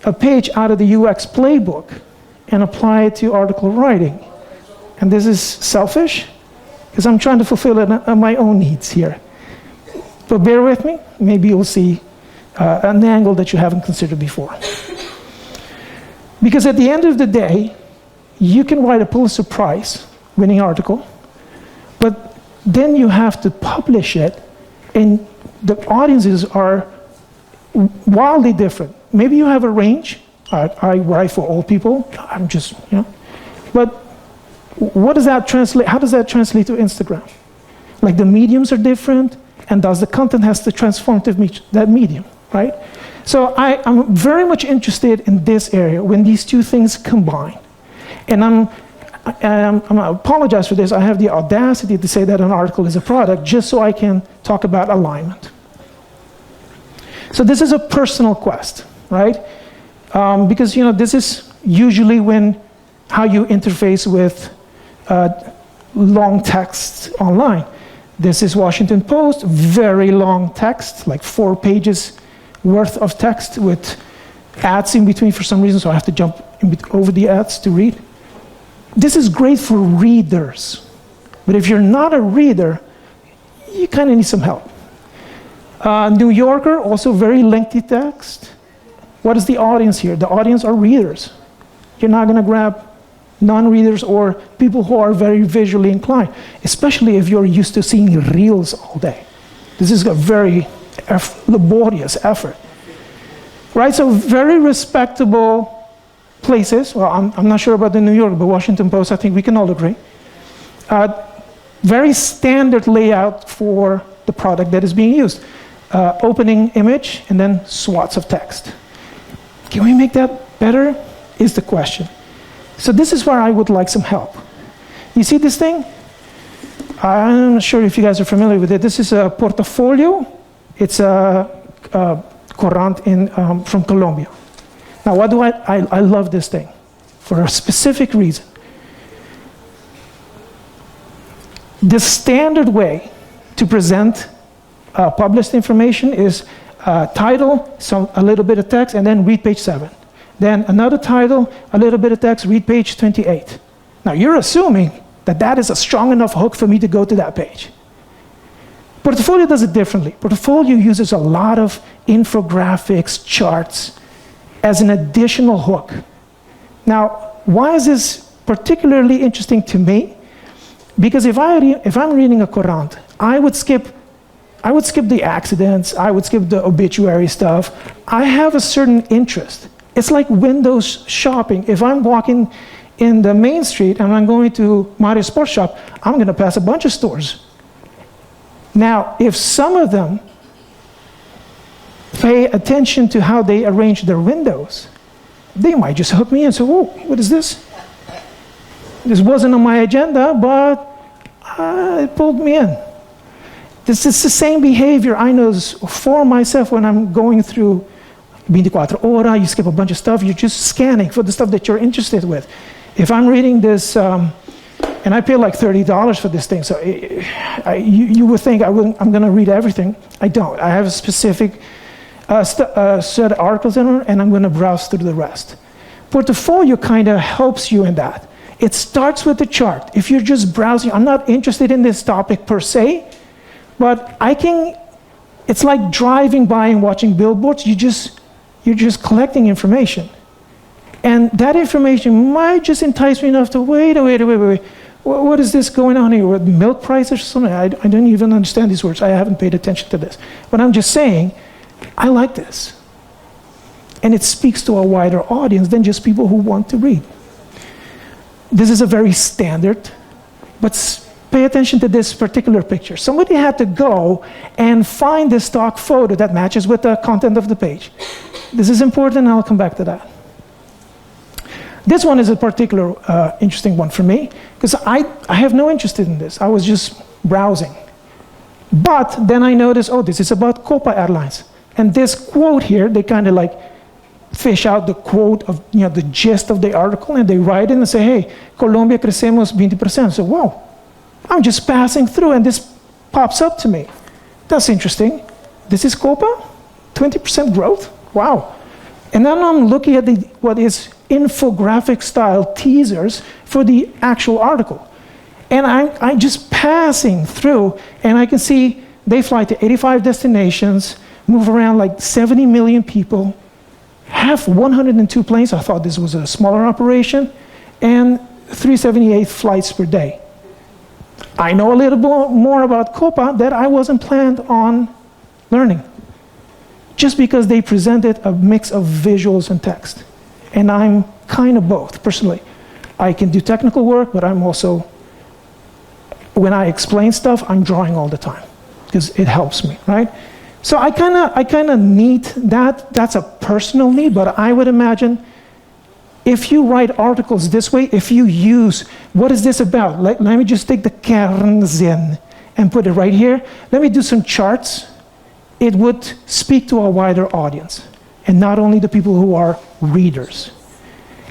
S5: a page out of the UX playbook and apply it to article writing. And this is selfish, because I'm trying to fulfill my own needs here. But bear with me, maybe you'll see an angle that you haven't considered before. Because at the end of the day, you can write a Pulitzer Prize winning article, but then you have to publish it, and the audiences are wildly different. Maybe you have a range. I write for all people. I'm just, but what does that translate? How does that translate to Instagram? Like, the mediums are different, and does the content has to transform to that medium, right? So I'm very much interested in this area when these two things combine. And I apologize for this. I have the audacity to say that an article is a product just so I can talk about alignment. So this is a personal quest, right? Because this is usually how you interface with long text online. This is Washington Post, very long text, like 4 pages worth of text with ads in between for some reason, so I have to jump over the ads to read. This is great for readers, but if you're not a reader, you kind of need some help. New Yorker, also very lengthy text. What is the audience here? The audience are readers. You're not going to grab non-readers or people who are very visually inclined, especially if you're used to seeing reels all day. This is a very laborious effort, right? So very respectable places. Well, I'm not sure about the New York, but Washington Post, I think we can all agree. Very standard layout for the product that is being used. Opening image and then swaths of text. Can we make that better? Is the question. So this is where I would like some help. You see this thing? I'm not sure if you guys are familiar with it. This is a portfolio. It's a Courant from Colombia. Now, what do I love this thing for a specific reason. The standard way to present published information is title, a little bit of text, and then read page 7. Then another title, a little bit of text, read page 28. Now, you're assuming that that is a strong enough hook for me to go to that page. Portfolio does it differently. Portfolio uses a lot of infographics, charts, as an additional hook. Now, why is this particularly interesting to me? Because if I'm reading a Courant, I would skip the accidents, I would skip the obituary stuff. I have a certain interest. It's like windows shopping. If I'm walking in the main street and I'm going to Mario Sports Shop, I'm going to pass a bunch of stores. Now, if some of them pay attention to how they arrange their windows, they might just hook me in. So, whoa, what is this? This wasn't on my agenda, but it pulled me in. This is the same behavior I notice for myself when I'm going through 24 Horas, you skip a bunch of stuff, you're just scanning for the stuff that you're interested with. If I'm reading this, and I pay like $30 for this thing, so you would think I'm going to read everything. I don't. I have a specific set of articles in it, and I'm going to browse through the rest. Portfolio kind of helps you in that. It starts with the chart. If you're just browsing, I'm not interested in this topic per se, but it's like driving by and watching billboards. You're just collecting information. And that information might just entice me enough to wait. What is this going on here with milk prices or something? I don't even understand these words. I haven't paid attention to this. But I'm just saying, I like this. And it speaks to a wider audience than just people who want to read. This is a very standard, but pay attention to this particular picture. Somebody had to go and find this stock photo that matches with the content of the page. This is important, and I'll come back to that. This one is a particular interesting one for me, because I have no interest in this. I was just browsing. But then I noticed, this is about Copa Airlines. And this quote here, they kind of like fish out the quote of, the gist of the article, and they write in and say, hey, Colombia crecemos 20%. So, wow, I'm just passing through, and this pops up to me. That's interesting. This is Copa? 20% growth? Wow. And then I'm looking at what is infographic style teasers for the actual article. And I'm just passing through, and I can see they fly to 85 destinations, move around like 70 million people, have 102 planes. I thought this was a smaller operation, and 378 flights per day. I know a little bit more about Copa that I wasn't planned on learning, just because they presented a mix of visuals and text. And I'm kind of both, personally. I can do technical work, but I'm also, when I explain stuff, I'm drawing all the time, because it helps me, right? So I kind of need that. That's a personal need, but I would imagine if you write articles this way, if you use, what is this about? Let me just take the kernzin and put it right here. Let me do some charts. It would speak to a wider audience, and not only the people who are readers.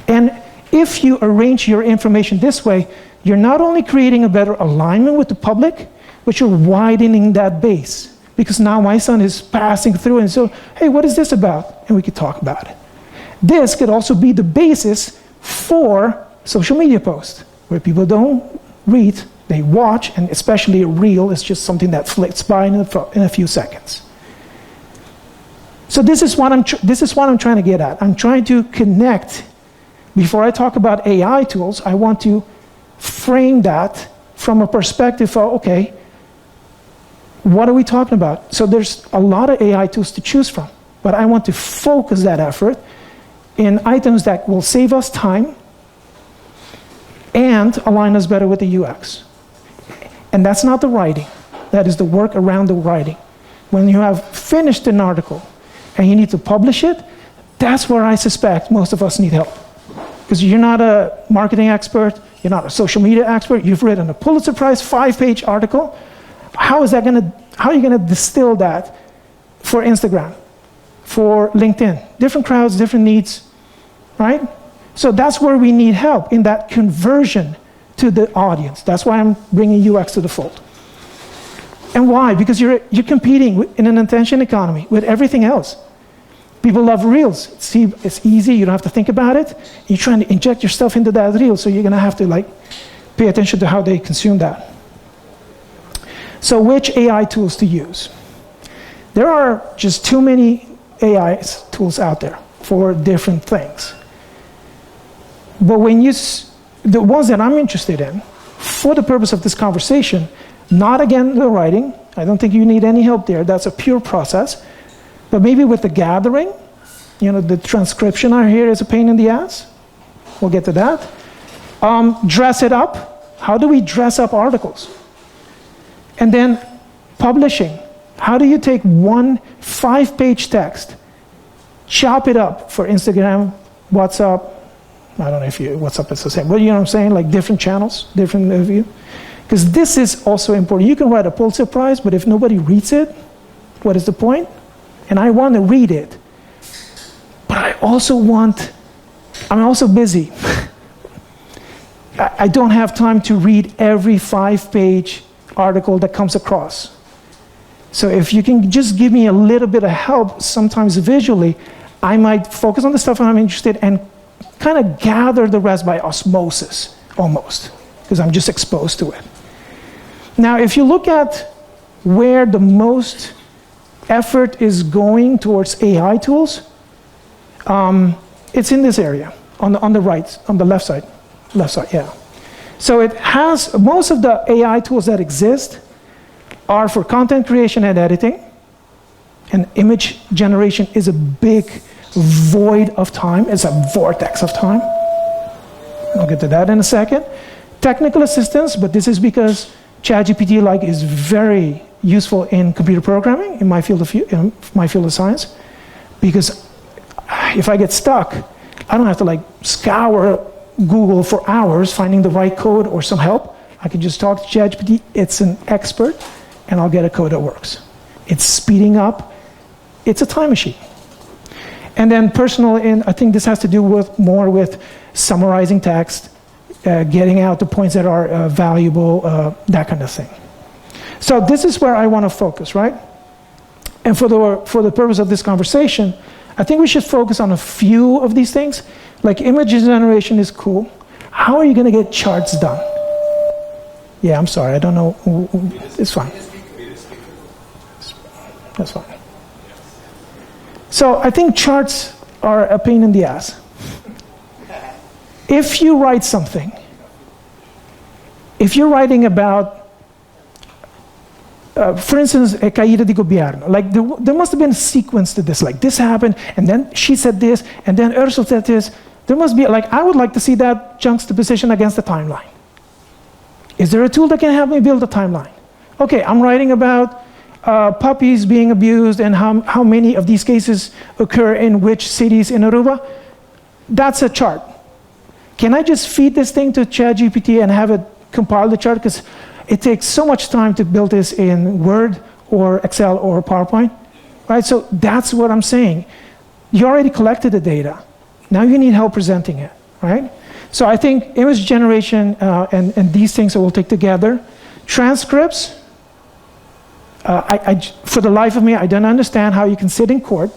S5: And if you arrange your information this way, you're not only creating a better alignment with the public, but you're widening that base. Because now my son is passing through, and so, hey, what is this about? And we could talk about it. This could also be the basis for social media posts, where people don't read, they watch, and especially a reel is just something that flicks by in a few seconds. So this is what I'm trying to get at. I'm trying to connect. Before I talk about AI tools, I want to frame that from a perspective of, okay, what are we talking about? So there's a lot of AI tools to choose from, but I want to focus that effort in items that will save us time and align us better with the UX. And that's not the writing. That is the work around the writing. When you have finished an article and you need to publish it, that's where I suspect most of us need help. Because you're not a marketing expert, you're not a social media expert, you've written a Pulitzer Prize 5-page article. How are you gonna distill that for Instagram, for LinkedIn? Different crowds, different needs, right? So that's where we need help, in that conversion to the audience. That's why I'm bringing UX to the fold. And why? Because you're competing in an attention economy with everything else. People love reels. See, it's easy, you don't have to think about it. You're trying to inject yourself into that reel, so you're gonna have to pay attention to how they consume that. So which AI tools to use? There are just too many AI tools out there for different things. But the ones that I'm interested in, for the purpose of this conversation, not again the writing, I don't think you need any help there, that's a pure process, but maybe with the gathering, the transcription I hear is a pain in the ass. We'll get to that. Dress it up. How do we dress up articles? And then publishing. How do you take one 5-page text, chop it up for Instagram, WhatsApp. I don't know if WhatsApp is the same, but you know what I'm saying? Like different channels, different view. Because this is also important. You can write a Pulitzer Prize, but if nobody reads it, what is the point? And I want to read it. But I'm also busy. I don't have time to read every 5-page article that comes across. So if you can just give me a little bit of help, sometimes visually, I might focus on the stuff I'm interested in and kind of gather the rest by osmosis, almost, because I'm just exposed to it. Now, if you look at where the most effort is going towards AI tools, it's in this area, on the right, on the left side, yeah. So it has, most of the AI tools that exist are for content creation and editing, and image generation is a big void of time, it's a vortex of time. I'll get to that in a second. Technical assistance, but this is because ChatGPT is very useful in computer programming, in my field of science, because if I get stuck, I don't have to scour Google for hours finding the right code or some help. I can just talk to ChatGPT, it's an expert, and I'll get a code that works. It's speeding up, it's a time machine. And then personal, I think this has to do more with summarizing text, getting out the points that are valuable, that kind of thing. So this is where I want to focus, right? And for the purpose of this conversation, I think we should focus on a few of these things. Like image generation is cool. How are you going to get charts done? Yeah, I'm sorry, I don't know. It's fine. That's fine. So I think charts are a pain in the ass. If you write something, if you're writing about, for instance, a caída de governo, there must have been a sequence to this, this happened, and then she said this, and then Ursula said this. There must be, I would like to see that juxtaposition against the timeline. Is there a tool that can help me build a timeline? Okay, I'm writing about puppies being abused and how many of these cases occur in which cities in Aruba. That's a chart. Can I just feed this thing to ChatGPT and have it compile the chart? Because it takes so much time to build this in Word or Excel or PowerPoint, right? So that's what I'm saying. You already collected the data. Now you need help presenting it, right? So I think image generation and these things that we'll take together. Transcripts, for the life of me, I don't understand how you can sit in court.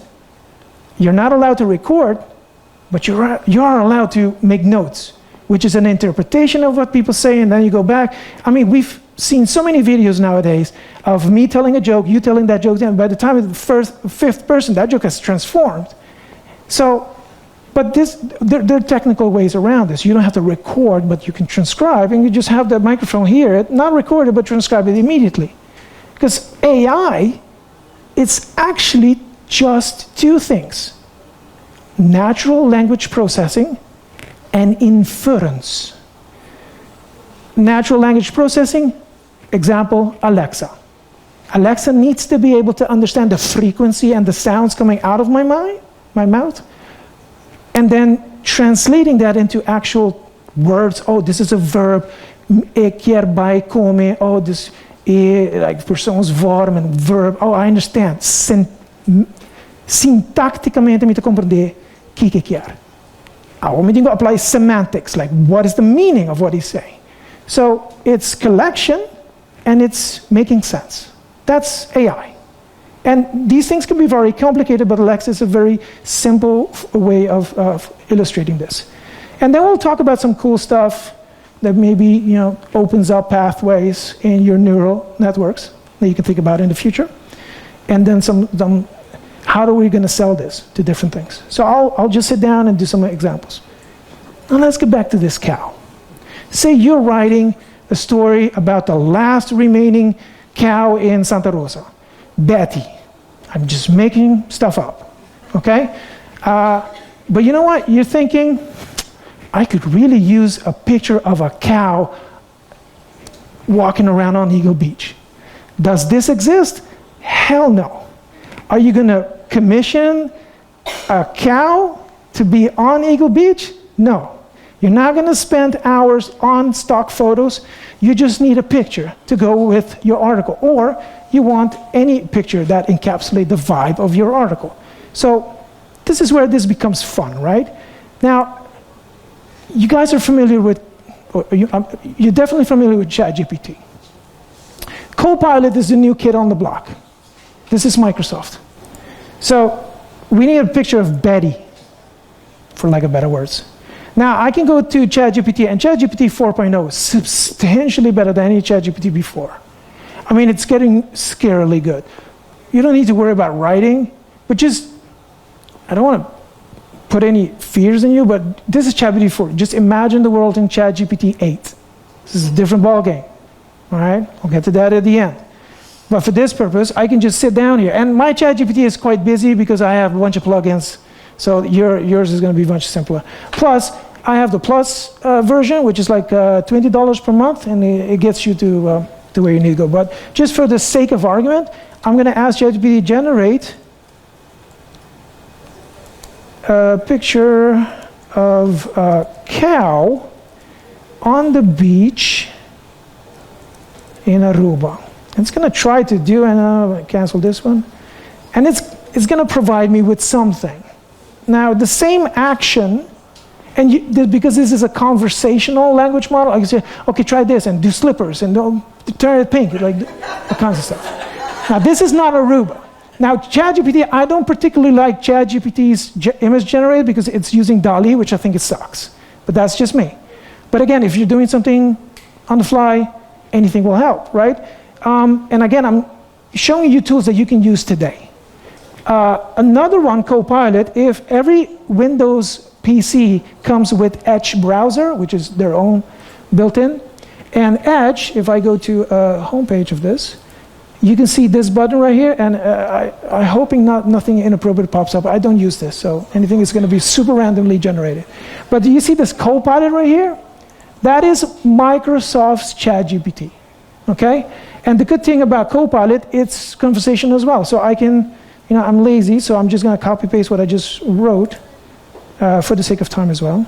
S5: You're not allowed to record, but you are allowed to make notes, which is an interpretation of what people say, and then you go back. I mean, we've seen so many videos nowadays of me telling a joke, you telling that joke, and by the time of the fifth person, that joke has transformed. So, but there are technical ways around this. You don't have to record, but you can transcribe, and you just have the microphone here, not recorded, but transcribe it immediately. Because AI, it's actually just two things: natural language processing and inference. Natural language processing, example, Alexa. Alexa needs to be able to understand the frequency and the sounds coming out of my mouth, and then translating that into actual words. Oh, this is a verb. Quer, vai, come. Oh, this persoonsvorm and verb. Oh, I understand. Syntacticamente me te compreender que quer. We need to apply semantics, what is the meaning of what he's saying. So it's collection and it's making sense. That's AI. And these things can be very complicated, but Alexa is a very simple way of illustrating this. And then we'll talk about some cool stuff that maybe opens up pathways in your neural networks that you can think about in the future. And then some how are we going to sell this to different things? So I'll just sit down and do some examples. Now let's get back to this cow. Say you're writing a story about the last remaining cow in Santa Rosa, Betty. I'm just making stuff up, okay? But you know what? You're thinking, I could really use a picture of a cow walking around on Eagle Beach. Does this exist? Hell no. Are you going to commission a cow to be on Eagle Beach? No. You're not going to spend hours on stock photos. You just need a picture to go with your article. Or you want any picture that encapsulates the vibe of your article. So this is where this becomes fun, right? Now, you guys are familiar with, you're definitely familiar with ChatGPT. Copilot is the new kid on the block. This is Microsoft. So we need a picture of Betty, for lack of better words. Now, I can go to ChatGPT, and ChatGPT 4.0 is substantially better than any ChatGPT before. I mean, it's getting scarily good. You don't need to worry about writing, but just, I don't want to put any fears in you, but this is ChatGPT 4. Just imagine the world in ChatGPT 8. This is a different ballgame, all right? I'll get to that at the end. But for this purpose, I can just sit down here. And my ChatGPT is quite busy because I have a bunch of plugins. So yours is going to be much simpler. Plus, I have the Plus version, which is like $20 per month, and it gets you to where you need to go. But just for the sake of argument, I'm going to ask ChatGPT to generate a picture of a cow on the beach in Aruba. It's going to try to do, and I'm going to cancel this one. And it's going to provide me with something. Now, the same action, and because this is a conversational language model, I can say, okay, try this, and do slippers, and turn it pink, like all kinds of stuff. Now, this is not Aruba. Now, ChatGPT, I don't particularly like ChatGPT's image generator because it's using DALL-E, which I think it sucks. But that's just me. But again, if you're doing something on the fly, anything will help, right? And again, I'm showing you tools that you can use today. Another one, Copilot, if every Windows PC comes with Edge browser, which is their own built-in, and Edge, if I go to a homepage of this, you can see this button right here, and I'm hoping nothing inappropriate pops up. I don't use this, so anything is going to be super randomly generated. But do you see this Copilot right here? That is Microsoft's ChatGPT, okay? And the good thing about Copilot, it's conversation as well. So I can, I'm lazy, so I'm just going to copy-paste what I just wrote for the sake of time as well.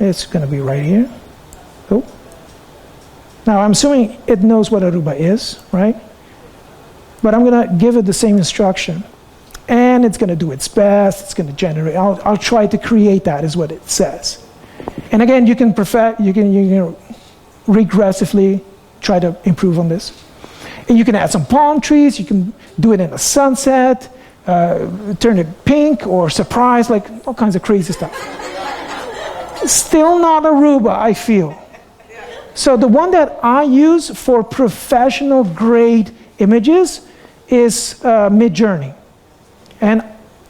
S5: It's going to be right here. Oh. Now, I'm assuming it knows what Aruba is, right? But I'm going to give it the same instruction. And it's going to do its best. It's going to generate. I'll try to create that, is what it says. And again, you can regressively try to improve on this. And you can add some palm trees. You can do it in a sunset, turn it pink or surprise, like all kinds of crazy stuff. Still not Aruba, I feel. So the one that I use for professional grade images is Midjourney. And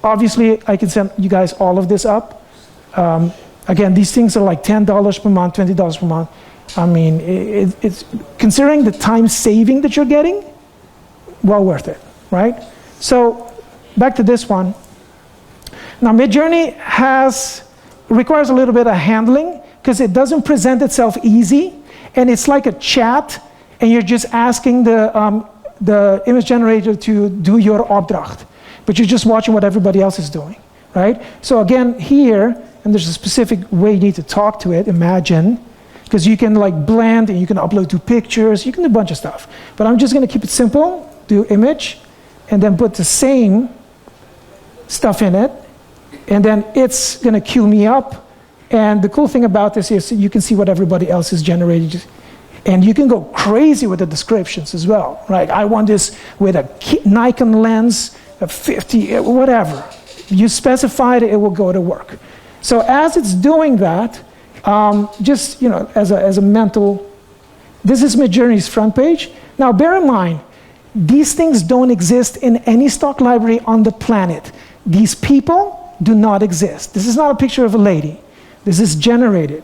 S5: obviously, I can send you guys all of this up. Again, these things are like $10 per month, $20 per month. I mean, it's considering the time saving that you're getting, well worth it, right? So back to this one. Now, Midjourney requires a little bit of handling because it doesn't present itself easy, and it's like a chat, and you're just asking the image generator to do your opdracht, but you're just watching what everybody else is doing, right? So again, here, and there's a specific way you need to talk to it, imagine, because you can like blend and you can upload 2 pictures, you can do a bunch of stuff. But I'm just going to keep it simple, do image, and then put the same stuff in it, and then it's going to queue me up. And the cool thing about this is you can see what everybody else is generating. And you can go crazy with the descriptions as well, right? I want this with a Nikon lens, a 50, whatever. You specify it, it will go to work. So as it's doing that, just as a mental, this is Midjourney's front page. Now bear in mind, these things don't exist in any stock library on the planet. These people do not exist. This is not a picture of a lady. This is generated.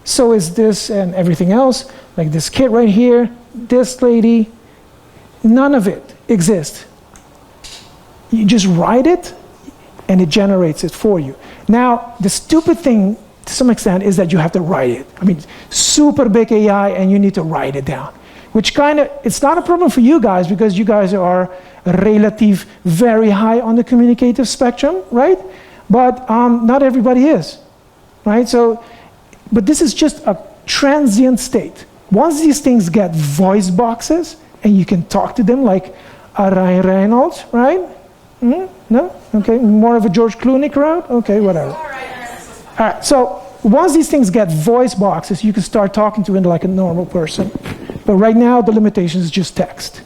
S5: So is this and everything else, like this kid right here, this lady, none of it exists. You just write it, and it generates it for you. Now, the stupid thing, to some extent, is that you have to write it. I mean, super big AI, and you need to write it down, which it's not a problem for you guys, because you guys are relative very high on the communicative spectrum, right? But not everybody is, right? So, but this is just a transient state. Once these things get voice boxes, and you can talk to them like a Ryan Reynolds, right? No? Okay, more of a George Clooney crowd? Okay, whatever. All right, so once these things get voice boxes, you can start talking to it like a normal person. But right now, the limitation is just text.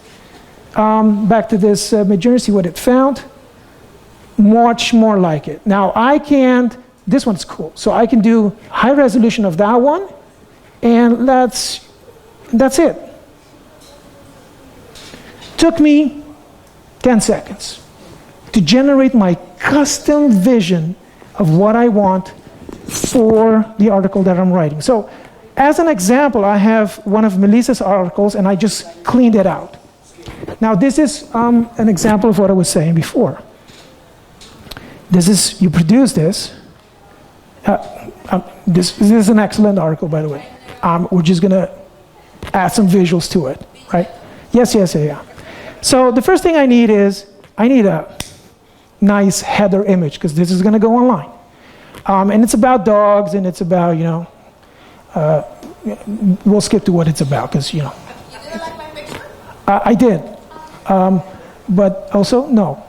S5: Back to this Midjourney, see what it found. Much more like it. Now, I can't, this one's cool. So I can do high resolution of that one, and that's it. Took me 10 seconds to generate my custom vision of what I want for the article that I'm writing. So as an example, I have one of Melissa's articles, and I just cleaned it out. Now this is an example of what I was saying before. This is, you produce this. This is an excellent article, by the way. We're just gonna add some visuals to it, right? Yes, yeah. So the first thing I need is, I need a nice header image, because this is gonna go online. And it's about dogs, and it's about, you know, we'll skip to what it's about, because, you know.
S1: You didn't like my picture?
S5: I did. But also, no.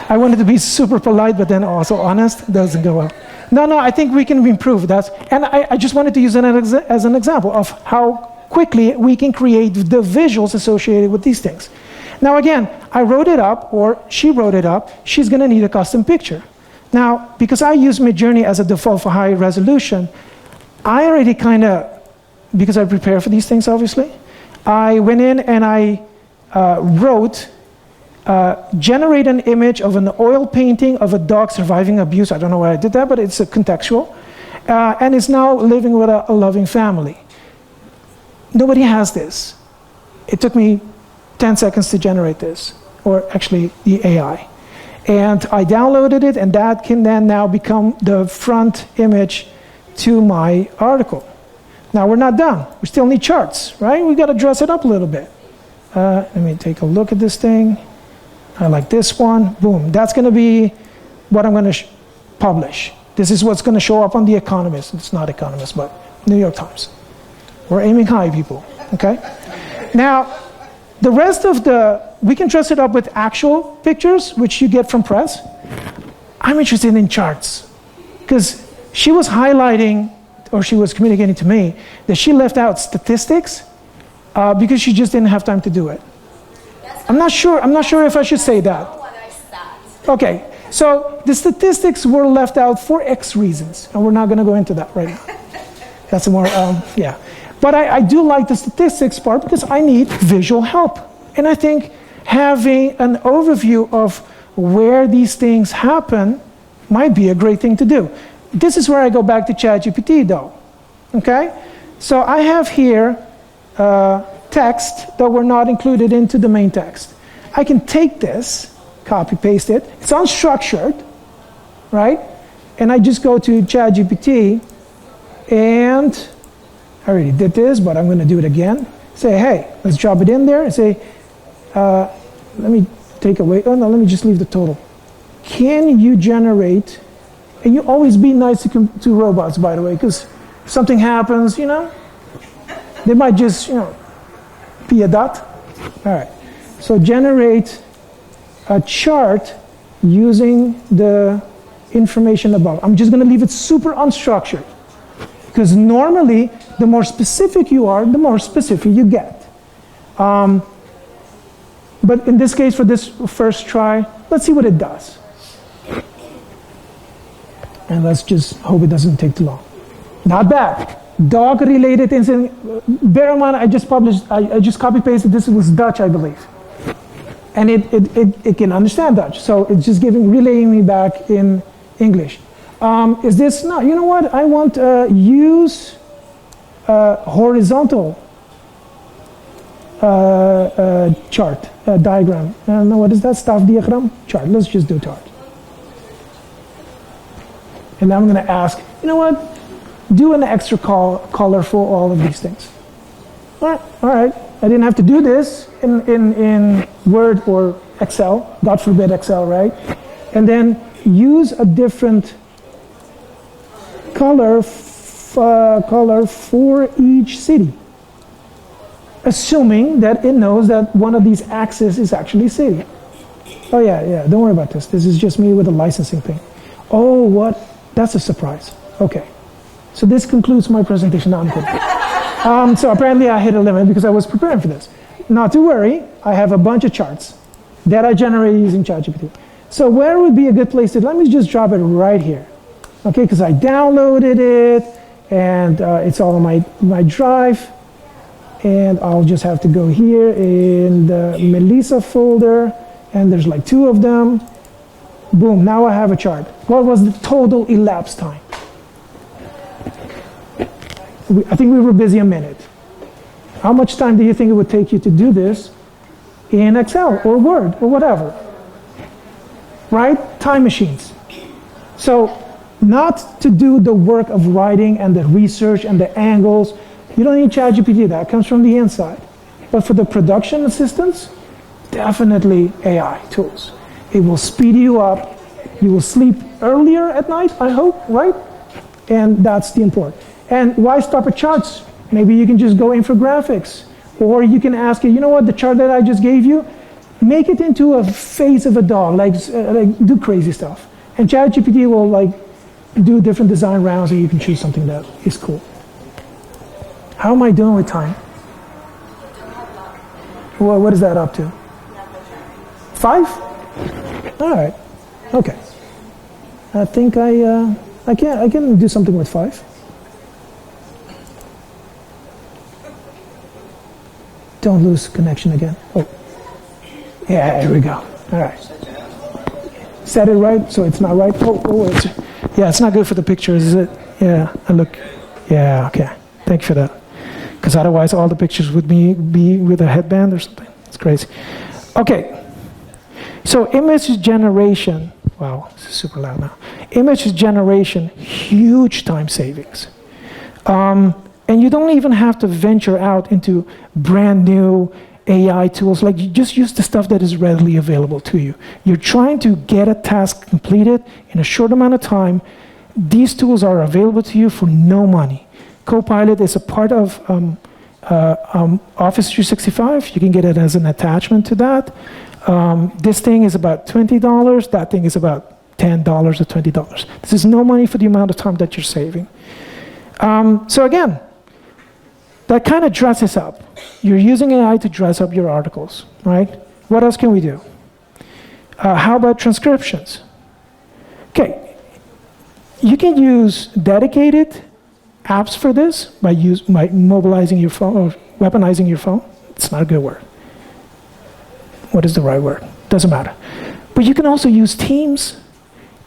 S5: I wanted to be super polite, but then also honest. Doesn't go well. No, I think we can improve that. And I just wanted to use it as an example of how quickly we can create the visuals associated with these things. Now again, I wrote it up, or she wrote it up. She's going to need a custom picture. Now, because I use Midjourney as a default for high resolution, I already kind of, because I prepare for these things, obviously, I went in and I wrote, generate an image of an oil painting of a dog surviving abuse. I don't know why I did that, but it's contextual. And is now living with a loving family. Nobody has this. It took me 10 seconds to generate this, or actually the AI. And I downloaded it, and that can then now become the front image to my article. Now we're not done. We still need charts, right? We got to dress it up a little bit. Let me take a look at this thing. I like this one. Boom. That's going to be what I'm going to publish. This is what's going to show up on The Economist. It's not Economist, but New York Times. We're aiming high, people. Okay? Now, the rest of we can dress it up with actual pictures, which you get from press. I'm interested in charts, because she was highlighting, or she was communicating to me, that she left out statistics because she just didn't have time to do it. I'm not sure if I should say that. Okay, so the statistics were left out for X reasons, and we're not going to go into that right now. That's more, yeah. But I do like the statistics part, because I need visual help. And I think having an overview of where these things happen might be a great thing to do. This is where I go back to ChatGPT, though. Okay? So I have here text that were not included into the main text. I can take this, copy paste it. It's unstructured, right? And I just go to ChatGPT, and I already did this, but I'm going to do it again. Say, hey, let's drop it in there, and say, let me take away, oh no, let me just leave the total. Can you generate, and you always be nice to robots, by the way, because if something happens, you know, they might just, you know, be a dot. All right, so generate a chart using the information above. I'm just going to leave it super unstructured, because normally the more specific you are, the more specific you get. But in this case, for this first try, let's see what it does. And let's just hope it doesn't take too long. Not bad. Dog-related incident. Bear in mind, I just copy-pasted. This was Dutch, I believe. And it can understand Dutch. So it's just relaying me back in English. Is this, no, you know what? I want use horizontal chart, diagram. I don't know, what is that? Staff diagram? Chart. Let's just do chart. And now I'm going to ask, you know what? Do an extra color for all of these things. All right. I didn't have to do this in Word or Excel. God forbid Excel, right? and then use a different color for each city, assuming that it knows that one of these axes is actually city. Oh yeah, don't worry about this. This is just me with a licensing thing. Oh, what? That's a surprise. Okay. So this concludes my presentation. No, I'm kidding. So apparently I hit a limit because I was preparing for this. Not to worry, I have a bunch of charts that I generated using ChatGPT. So where would be a good place to, let me just drop it right here. Okay, because I downloaded it, and it's all on my drive. And I'll just have to go here in the Melissa folder, and there's like 2 of them. Boom, now I have a chart. What was the total elapsed time? I think we were busy a minute. How much time do you think it would take you to do this in Excel or Word or whatever? Right? Time machines. So not to do the work of writing and the research and the angles. You don't need ChatGPT, that comes from the inside. But for the production assistance, definitely AI tools. It will speed you up. You will sleep earlier at night, I hope, right? And that's the important. And why stop at charts? Maybe you can just go infographics. Or you can ask it, you know what, the chart that I just gave you, make it into a face of a dog, like do crazy stuff. And ChatGPT will do different design rounds, and you can choose something that is cool. How am I doing with time? Well, what is that up to? 5? All right. Okay. I think I can do something with 5. Don't lose connection again. Oh. Yeah, here we go. All right. Set it right so it's not right. It's not good for the pictures, is it? Yeah, yeah, okay. Thank you for that. Because otherwise all the pictures would be with a headband or something. It's crazy. Okay. So image generation. Wow, this is super loud now. Image generation, huge time savings. And you don't even have to venture out into brand new AI tools. Like, you just use the stuff that is readily available to you. You're trying to get a task completed in a short amount of time. These tools are available to you for no money. Copilot is a part of Office 365. You can get it as an attachment to that. This thing is about $20. That thing is about $10 or $20. This is no money for the amount of time that you're saving. So again, that kind of dresses up. You're using AI to dress up your articles, right? What else can we do? How about transcriptions? Okay, you can use dedicated apps for this by mobilizing your phone or weaponizing your phone. It's not a good word. What is the right word? Doesn't matter. But you can also use Teams.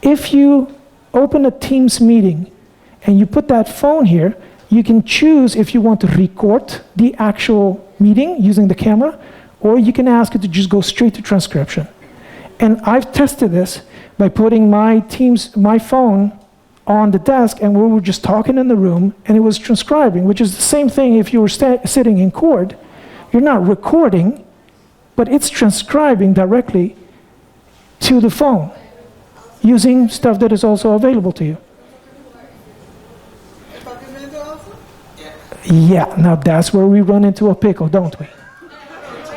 S5: If you open a Teams meeting and you put that phone here, you can choose if you want to record the actual meeting using the camera, or you can ask it to just go straight to transcription. And I've tested this by putting my phone on the desk, and we were just talking in the room, and it was transcribing, which is the same thing if you were sitting in court. You're not recording, but it's transcribing directly to the phone using stuff that is also available to you. Yeah, now that's where we run into a pickle, don't we?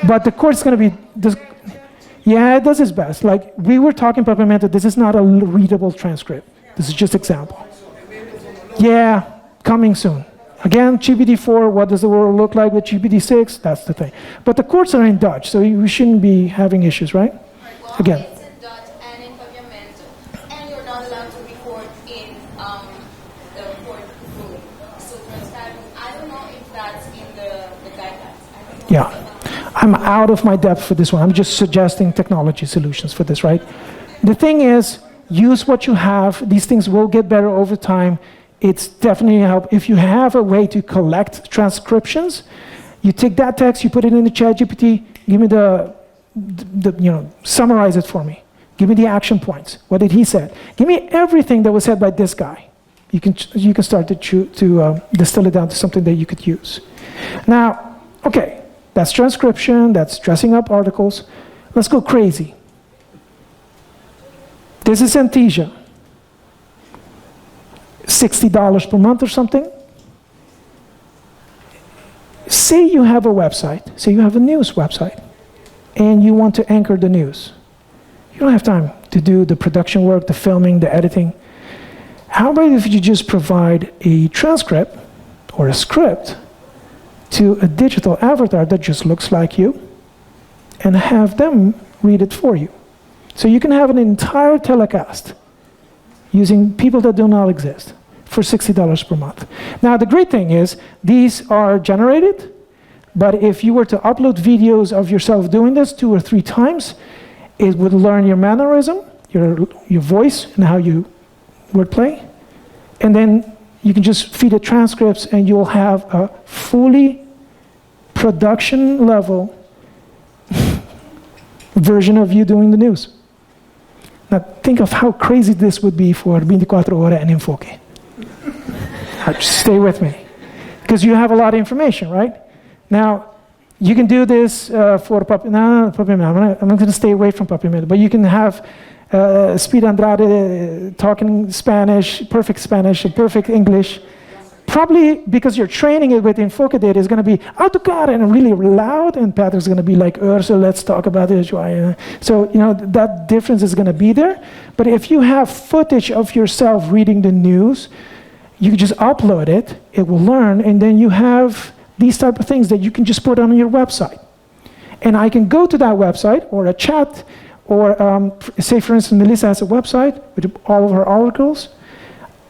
S5: But the court's going to be... Yeah, it does its best. Like, we were talking Papamento, this is not a readable transcript. This is just example. Yeah, coming soon. Again, GPT-4, what does the world look like with GPT-6? That's the thing. But the courts are in Dutch, so we shouldn't be having issues, right?
S1: Well,
S5: again.
S1: It's in Dutch and in Papiamento, and you're not allowed to record in the court ruling. So transcribing, I don't know if that's in the guidelines.
S5: Yeah. I'm out of my depth for this one. I'm just suggesting technology solutions for this, right? The thing is, use what you have. These things will get better over time. It's definitely a help. If you have a way to collect transcriptions, you take that text, you put it in the ChatGPT, give me summarize it for me. Give me the action points. What did he say? Give me everything that was said by this guy. You can start to distill it down to something that you could use. Now, okay. That's transcription, that's dressing up articles. Let's go crazy. This is Antisha. $60 per month or something. Say you have a website, say you have a news website, and you want to anchor the news. You don't have time to do the production work, the filming, the editing. How about if you just provide a transcript or a script to a digital avatar that just looks like you and have them read it for you? So you can have an entire telecast using people that do not exist for $60 per month. Now, the great thing is these are generated, but if you were to upload videos of yourself doing this 2 or 3 times, it would learn your mannerism, your voice, and how you wordplay. And then you can just feed it transcripts, and you'll have a fully production level version of you doing the news. Now, think of how crazy this would be for 24 Horas and Enfoque. Stay with me, because you have a lot of information, right? Now, you can do this for Papi. No, I'm not going to stay away from Papi Melo, but you can have Speed Andrade talking Spanish, perfect English. Probably because you're training it with Enfoque data, is going to be autocar and really loud, and Patrick's going to be like, so let's talk about this. So, that difference is going to be there. But if you have footage of yourself reading the news, you can just upload it, it will learn, and then you have these type of things that you can just put on your website. And I can go to that website, or a chat, or say, for instance, Melissa has a website with all of her articles.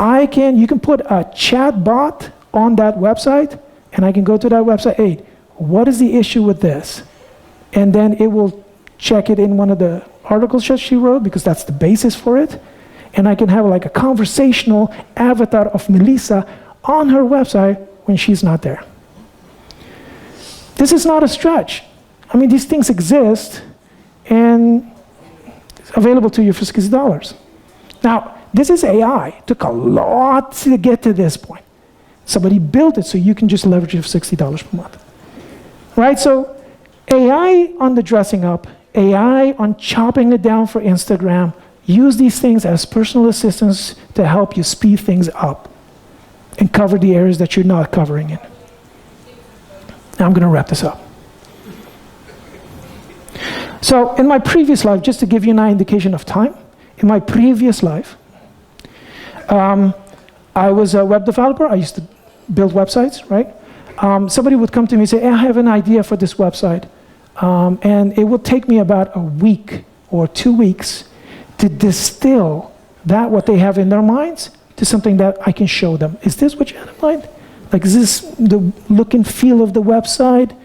S5: You can put a chat bot on that website, and I can go to that website, hey, what is the issue with this? And then it will check it in one of the articles that she wrote, because that's the basis for it. And I can have like a conversational avatar of Melissa on her website when she's not there. This is not a stretch. I mean, these things exist, and it's available to you for $60. Now, this is AI. It took a lot to get to this point. Somebody built it so you can just leverage it for $60 per month. Right? So AI on the dressing up, AI on chopping it down for Instagram. Use these things as personal assistants to help you speed things up and cover the areas that you're not covering in. Now I'm going to wrap this up. So in my previous life, just to give you an indication of time, in my previous life, I was a web developer. I used to build websites, right? Somebody would come to me and say, hey, I have an idea for this website. And it would take me about a week or 2 weeks to distill that, what they have in their minds, to something that I can show them. Is this what you had in mind? Like, is this the look and feel of the website?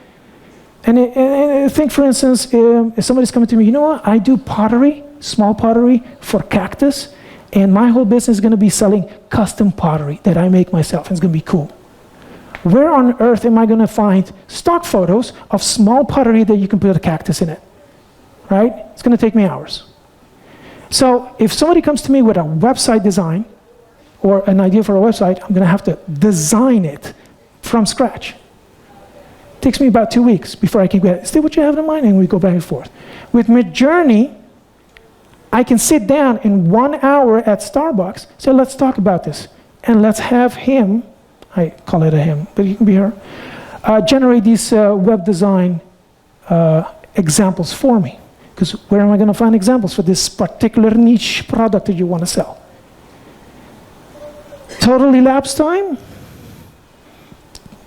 S5: And I think, for instance, if somebody's coming to me, you know what, I do pottery, small pottery for cactus, and my whole business is going to be selling custom pottery that I make myself, and it's going to be cool. Where on earth am I going to find stock photos of small pottery that you can put a cactus in it? Right? It's going to take me hours. So if somebody comes to me with a website design or an idea for a website, I'm going to have to design it from scratch. It takes me about 2 weeks before I can get it. Is that what you have in mind? And we go back and forth. With Midjourney, I can sit down in 1 hour at Starbucks, say, let's talk about this. And let's have him, I call it a him, but it can be her, generate these web design examples for me. Because where am I going to find examples for this particular niche product that you want to sell? Total elapsed time?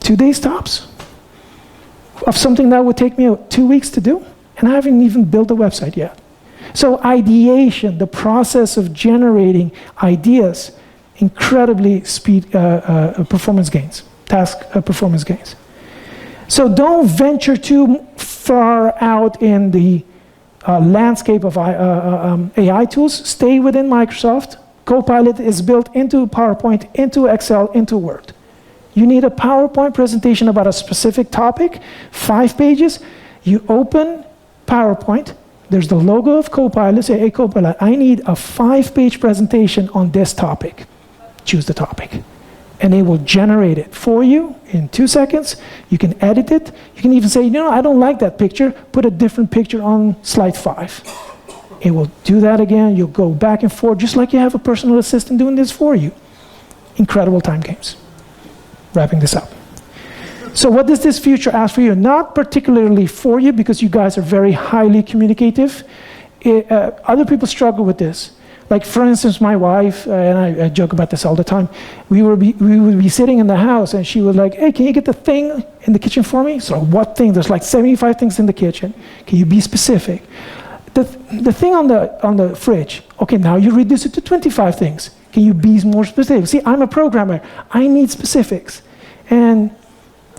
S5: 2 days tops. Of something that would take me 2 weeks to do, and I haven't even built a website yet. So ideation, the process of generating ideas, incredibly speed performance gains, task performance gains. So don't venture too far out in the landscape of AI tools. Stay within Microsoft. Copilot is built into PowerPoint, into Excel, into Word. You need a PowerPoint presentation about a specific topic, 5 pages. You open PowerPoint. There's the logo of Copilot. Say, hey, Copilot, I need a 5-page presentation on this topic. Choose the topic. And it will generate it for you in 2 seconds. You can edit it. You can even say, I don't like that picture. Put a different picture on slide 5. It will do that again. You'll go back and forth, just like you have a personal assistant doing this for you. Incredible time games. Wrapping this up. So what does this future ask for you? Not particularly for you, because you guys are very highly communicative. Other people struggle with this. Like, for instance, my wife, and I joke about this all the time, we would be sitting in the house, and she was like, hey, can you get the thing in the kitchen for me? So what thing? There's like 75 things in the kitchen. Can you be specific? The thing on the fridge, okay, now you reduce it to 25 things. Can you be more specific? See, I'm a programmer. I need specifics. And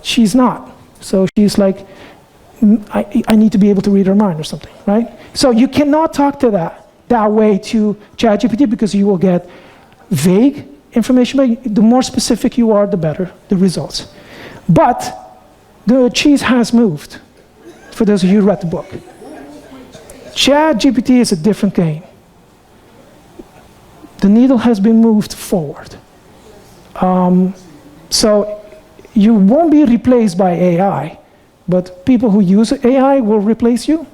S5: she's not. So she's like, I need to be able to read her mind or something, right? So you cannot talk to that way to ChatGPT, because you will get vague information. But the more specific you are, the better the results. But the cheese has moved, for those of you who read the book. ChatGPT is a different game. The needle has been moved forward. So you won't be replaced by AI, but people who use AI will replace you,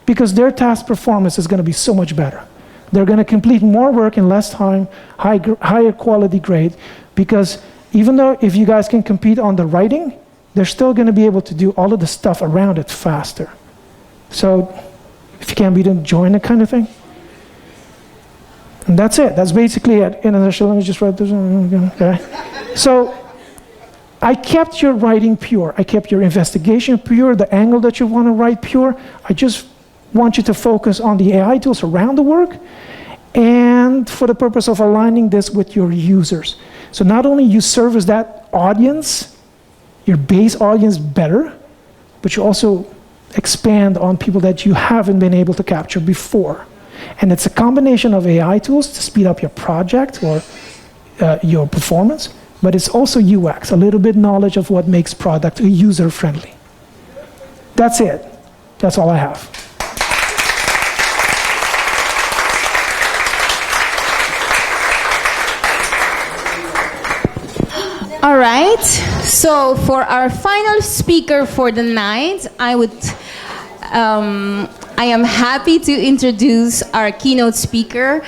S5: because their task performance is going to be so much better. They're going to complete more work in less time, higher quality grade, because even though if you guys can compete on the writing, they're still going to be able to do all of the stuff around it faster. So if you can't beat them, join it, kind of thing. And that's it. That's basically it. In a nutshell, let me just write this. Okay. So I kept your writing pure. I kept your investigation pure, the angle that you want to write pure. I just want you to focus on the AI tools around the work, and for the purpose of aligning this with your users. So not only you service that audience, your base audience, better, but you also expand on people that you haven't been able to capture before. And it's a combination of AI tools to speed up your project or your performance, but it's also UX, a little bit knowledge of what makes product user-friendly. That's it. That's all I have.
S1: All right, so for our final speaker for the night, I am happy to introduce our keynote speaker.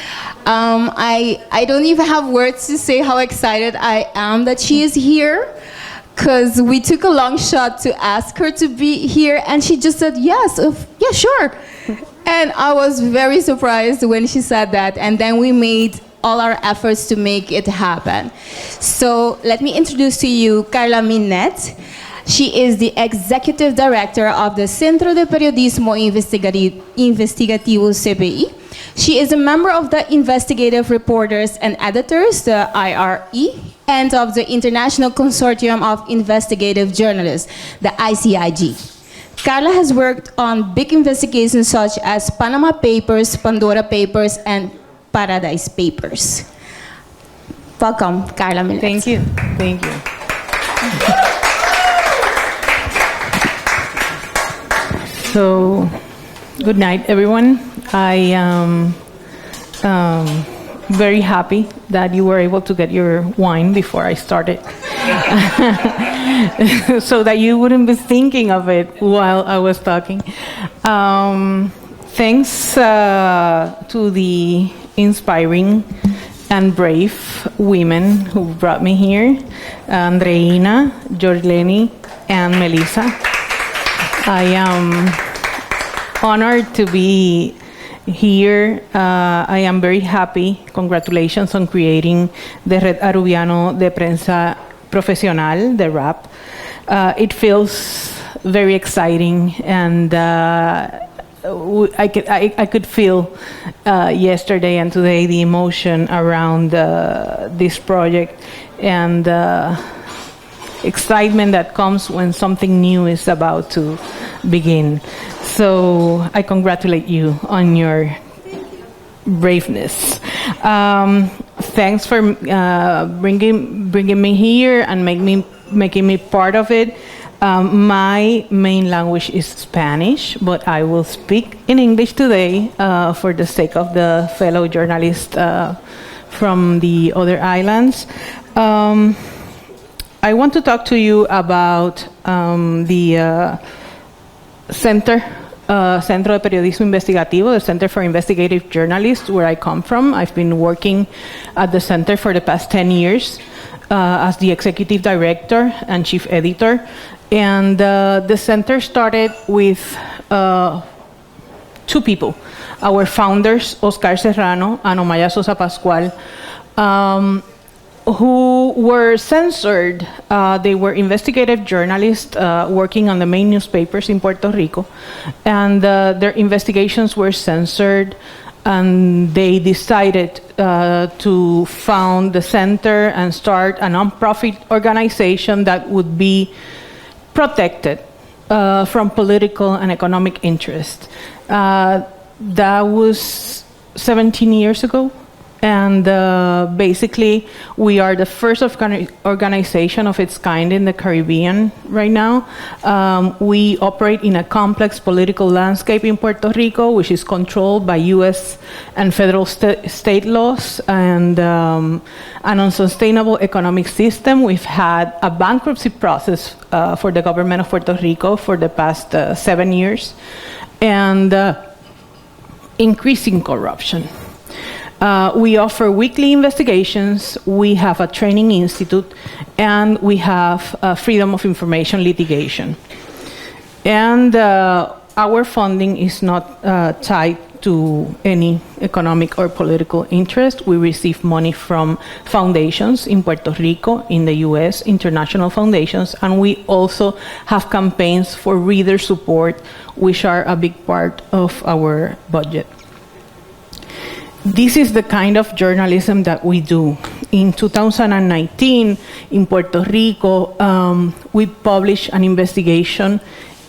S1: I don't even have words to say how excited I am that she is here, because we took a long shot to ask her to be here, and she just said, yes, yeah, sure. And I was very surprised when she said that, and then we made all our efforts to make it happen. So let me introduce to you Carla Minet. She is the Executive Director of the Centro de Periodismo Investigativo CPI. She is a member of the Investigative Reporters and Editors, the IRE, and of the International Consortium of Investigative Journalists, the ICIG. Carla has worked on big investigations such as Panama Papers, Pandora Papers, and Paradise Papers. Welcome, Carla Minet.
S6: Thank you. Thank you. So, good night, everyone. I am very happy that you were able to get your wine before I started, so that you wouldn't be thinking of it while I was talking. Thanks to the inspiring and brave women who brought me here, Andreina, Georgeni, and Melissa. I am honored to be here. I am very happy. Congratulations on creating the Red Arubiano de Prensa Profesional, the RAPP. It feels very exciting, and I could feel yesterday and today the emotion around this project, and excitement that comes when something new is about to begin. So I congratulate you on your braveness. Thanks for bringing me here and making me part of it. My main language is Spanish, but I will speak in English today for the sake of the fellow journalists from the other islands. I want to talk to you about the Center Centro de Periodismo Investigativo, the Center for Investigative Journalists, where I come from. I've been working at the center for the past 10 years as the executive director and chief editor. And the center started with 2 people, our founders, Oscar Serrano and Omaya Sosa Pascual, who were censored. They were investigative journalists working on the main newspapers in Puerto Rico, and their investigations were censored, and they decided to found the center and start a nonprofit organization that would be protected from political and economic interest. That was 17 years ago. And basically, we are the first organization of its kind in the Caribbean right now. We operate in a complex political landscape in Puerto Rico, which is controlled by U.S. and federal state laws, and an unsustainable economic system. We've had a bankruptcy process for the government of Puerto Rico for the past 7 years, and increasing corruption. We offer weekly investigations, we have a training institute, and we have freedom of information litigation. And our funding is not tied to any economic or political interest. We receive money from foundations in Puerto Rico, in the US, international foundations, and we also have campaigns for reader support, which are a big part of our budget. This is the kind of journalism that we do. In 2019, in Puerto Rico, we published an investigation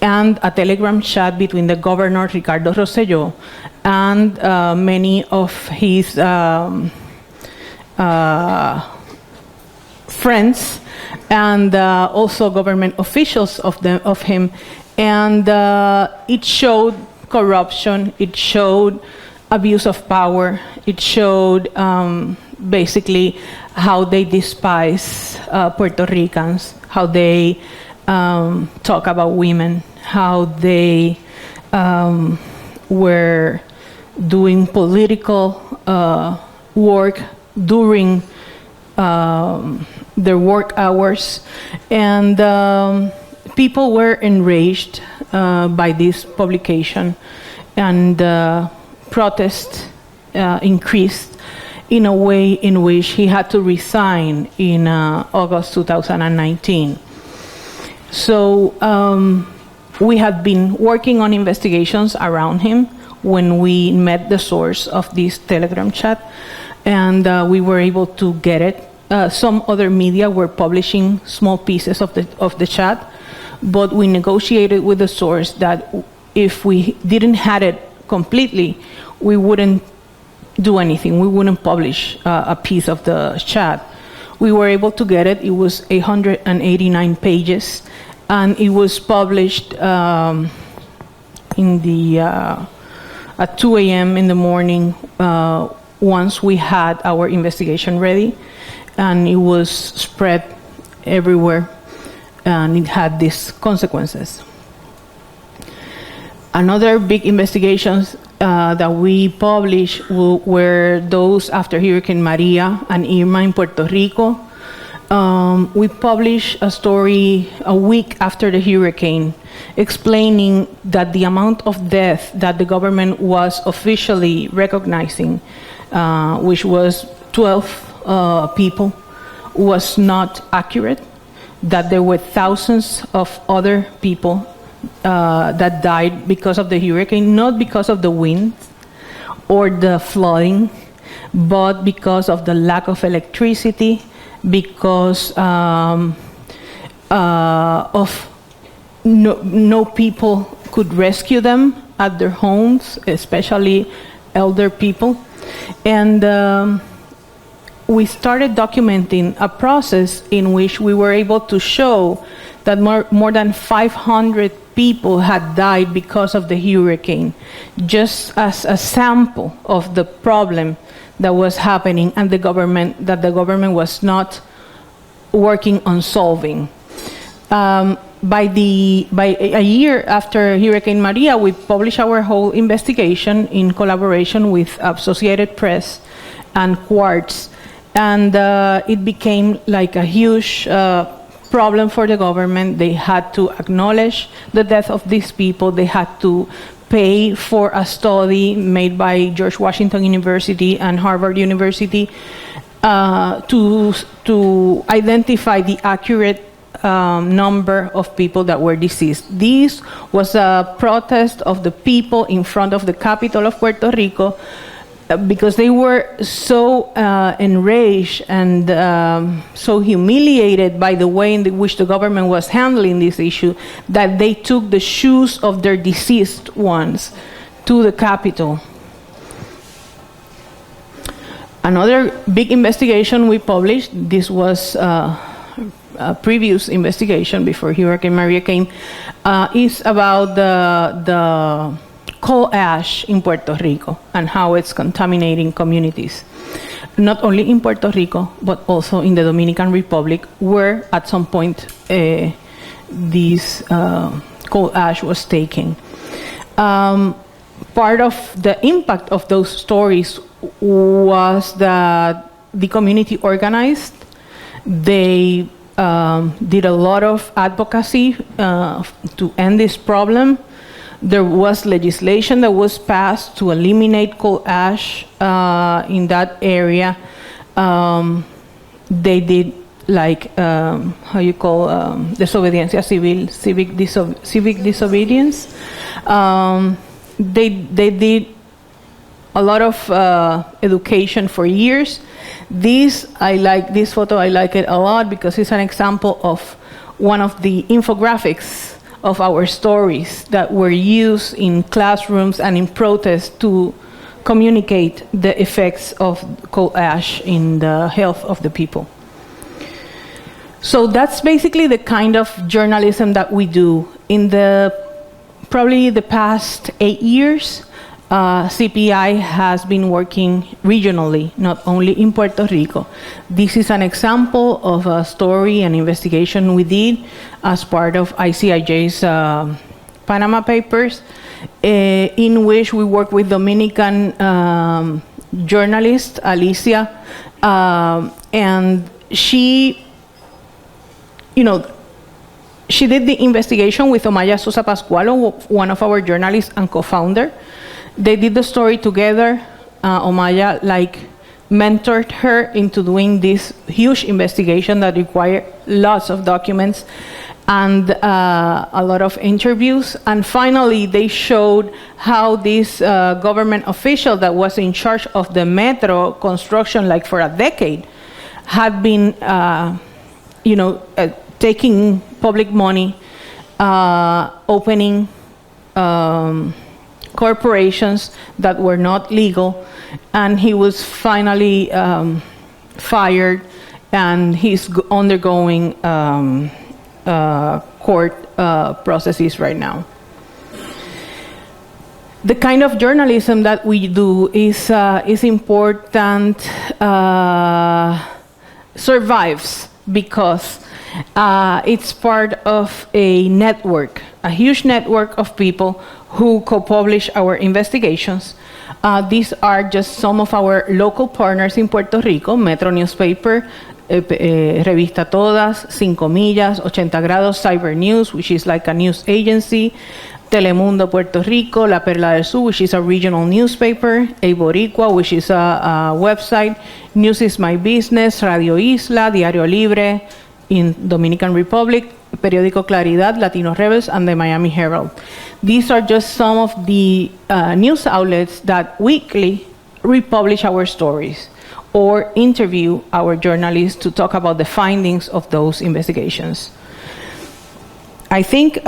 S6: and a Telegram chat between the governor, Ricardo Rosselló, and many of his friends, and also government officials of him. And it showed corruption, it showed abuse of power. It showed basically how they despise Puerto Ricans, how they talk about women, how they were doing political work during their work hours. And people were enraged by this publication, and protest increased in a way in which he had to resign in August 2019. So we had been working on investigations around him when we met the source of this Telegram chat, and we were able to get it. Some other media were publishing small pieces of the chat, but we negotiated with the source that if we didn't have it completely, we wouldn't do anything. We wouldn't publish a piece of the chat. We were able to get it. It was 889 pages, and it was published at 2 a.m. in the morning once we had our investigation ready, and it was spread everywhere, and it had these consequences. Another big investigations that we published were those after Hurricane Maria and Irma in Puerto Rico. We published a story a week after the hurricane explaining that the amount of death that the government was officially recognizing, which was 12 people, was not accurate, that there were thousands of other people that died because of the hurricane, not because of the wind or the flooding, but because of the lack of electricity, because of no people could rescue them at their homes, especially elder people. And we started documenting a process in which we were able to show that more than 500 people had died because of the hurricane, just as a sample of the problem that was happening and the government was not working on solving. by a year after Hurricane Maria, we published our whole investigation in collaboration with Associated Press and Quartz, and it became like a huge problem for the government. They had to acknowledge the death of these people. They had to pay for a study made by George Washington University and Harvard University to identify the accurate number of people that were deceased. This was a protest of the people in front of the capital of Puerto Rico because they were so enraged and so humiliated by the way in which the government was handling this issue that they took the shoes of their deceased ones to the capital. Another big investigation we published, this was a previous investigation before Hurricane Maria came, is about the coal ash in Puerto Rico and how it's contaminating communities. Not only in Puerto Rico, but also in the Dominican Republic, where at some point this coal ash was taken. Part of the impact of those stories was that the community organized. They did a lot of advocacy to end this problem. There was legislation that was passed to eliminate coal ash in that area. They did like, how you call, desobediencia civil, civic disobedience. They did a lot of education for years. This photo, I like it a lot because it's an example of one of the infographics of our stories that were used in classrooms and in protests to communicate the effects of coal ash in the health of the people. So that's basically the kind of journalism that we do. In probably the past 8 years, CPI has been working regionally, not only in Puerto Rico. This is an example of a story and investigation we did as part of ICIJ's Panama Papers, in which we work with Dominican journalist Alicia, and she did the investigation with Omaya Sosa Pascualo, one of our journalists and co-founder. They did the story together. Omaya mentored her into doing this huge investigation that required lots of documents and a lot of interviews. And finally, they showed how this government official that was in charge of the metro construction for a decade had been taking public money, opening corporations that were not legal, and he was finally fired, and he's undergoing court processes right now. The kind of journalism that we do is important, survives because it's part of a network, a huge network of people who co-publish our investigations. These are just some of our local partners in Puerto Rico: Metro Newspaper, Revista Todas, 5 Millas, 80 Grados, Cyber News, which is like a news agency, Telemundo Puerto Rico, La Perla del Sur, which is a regional newspaper, El Boricua, which is a website, News is My Business, Radio Isla, Diario Libre in Dominican Republic, Periódico Claridad, Latino Rebels, and the Miami Herald. These are just some of the news outlets that weekly republish our stories or interview our journalists to talk about the findings of those investigations. I think,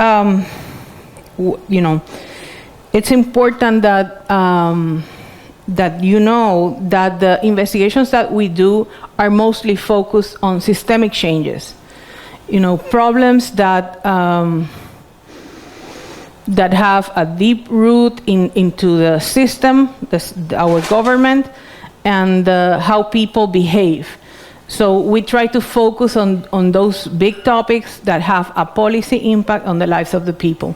S6: it's important that that the investigations that we do are mostly focused on systemic changes, problems that that have a deep root into the system, our government, and how people behave. So we try to focus on those big topics that have a policy impact on the lives of the people.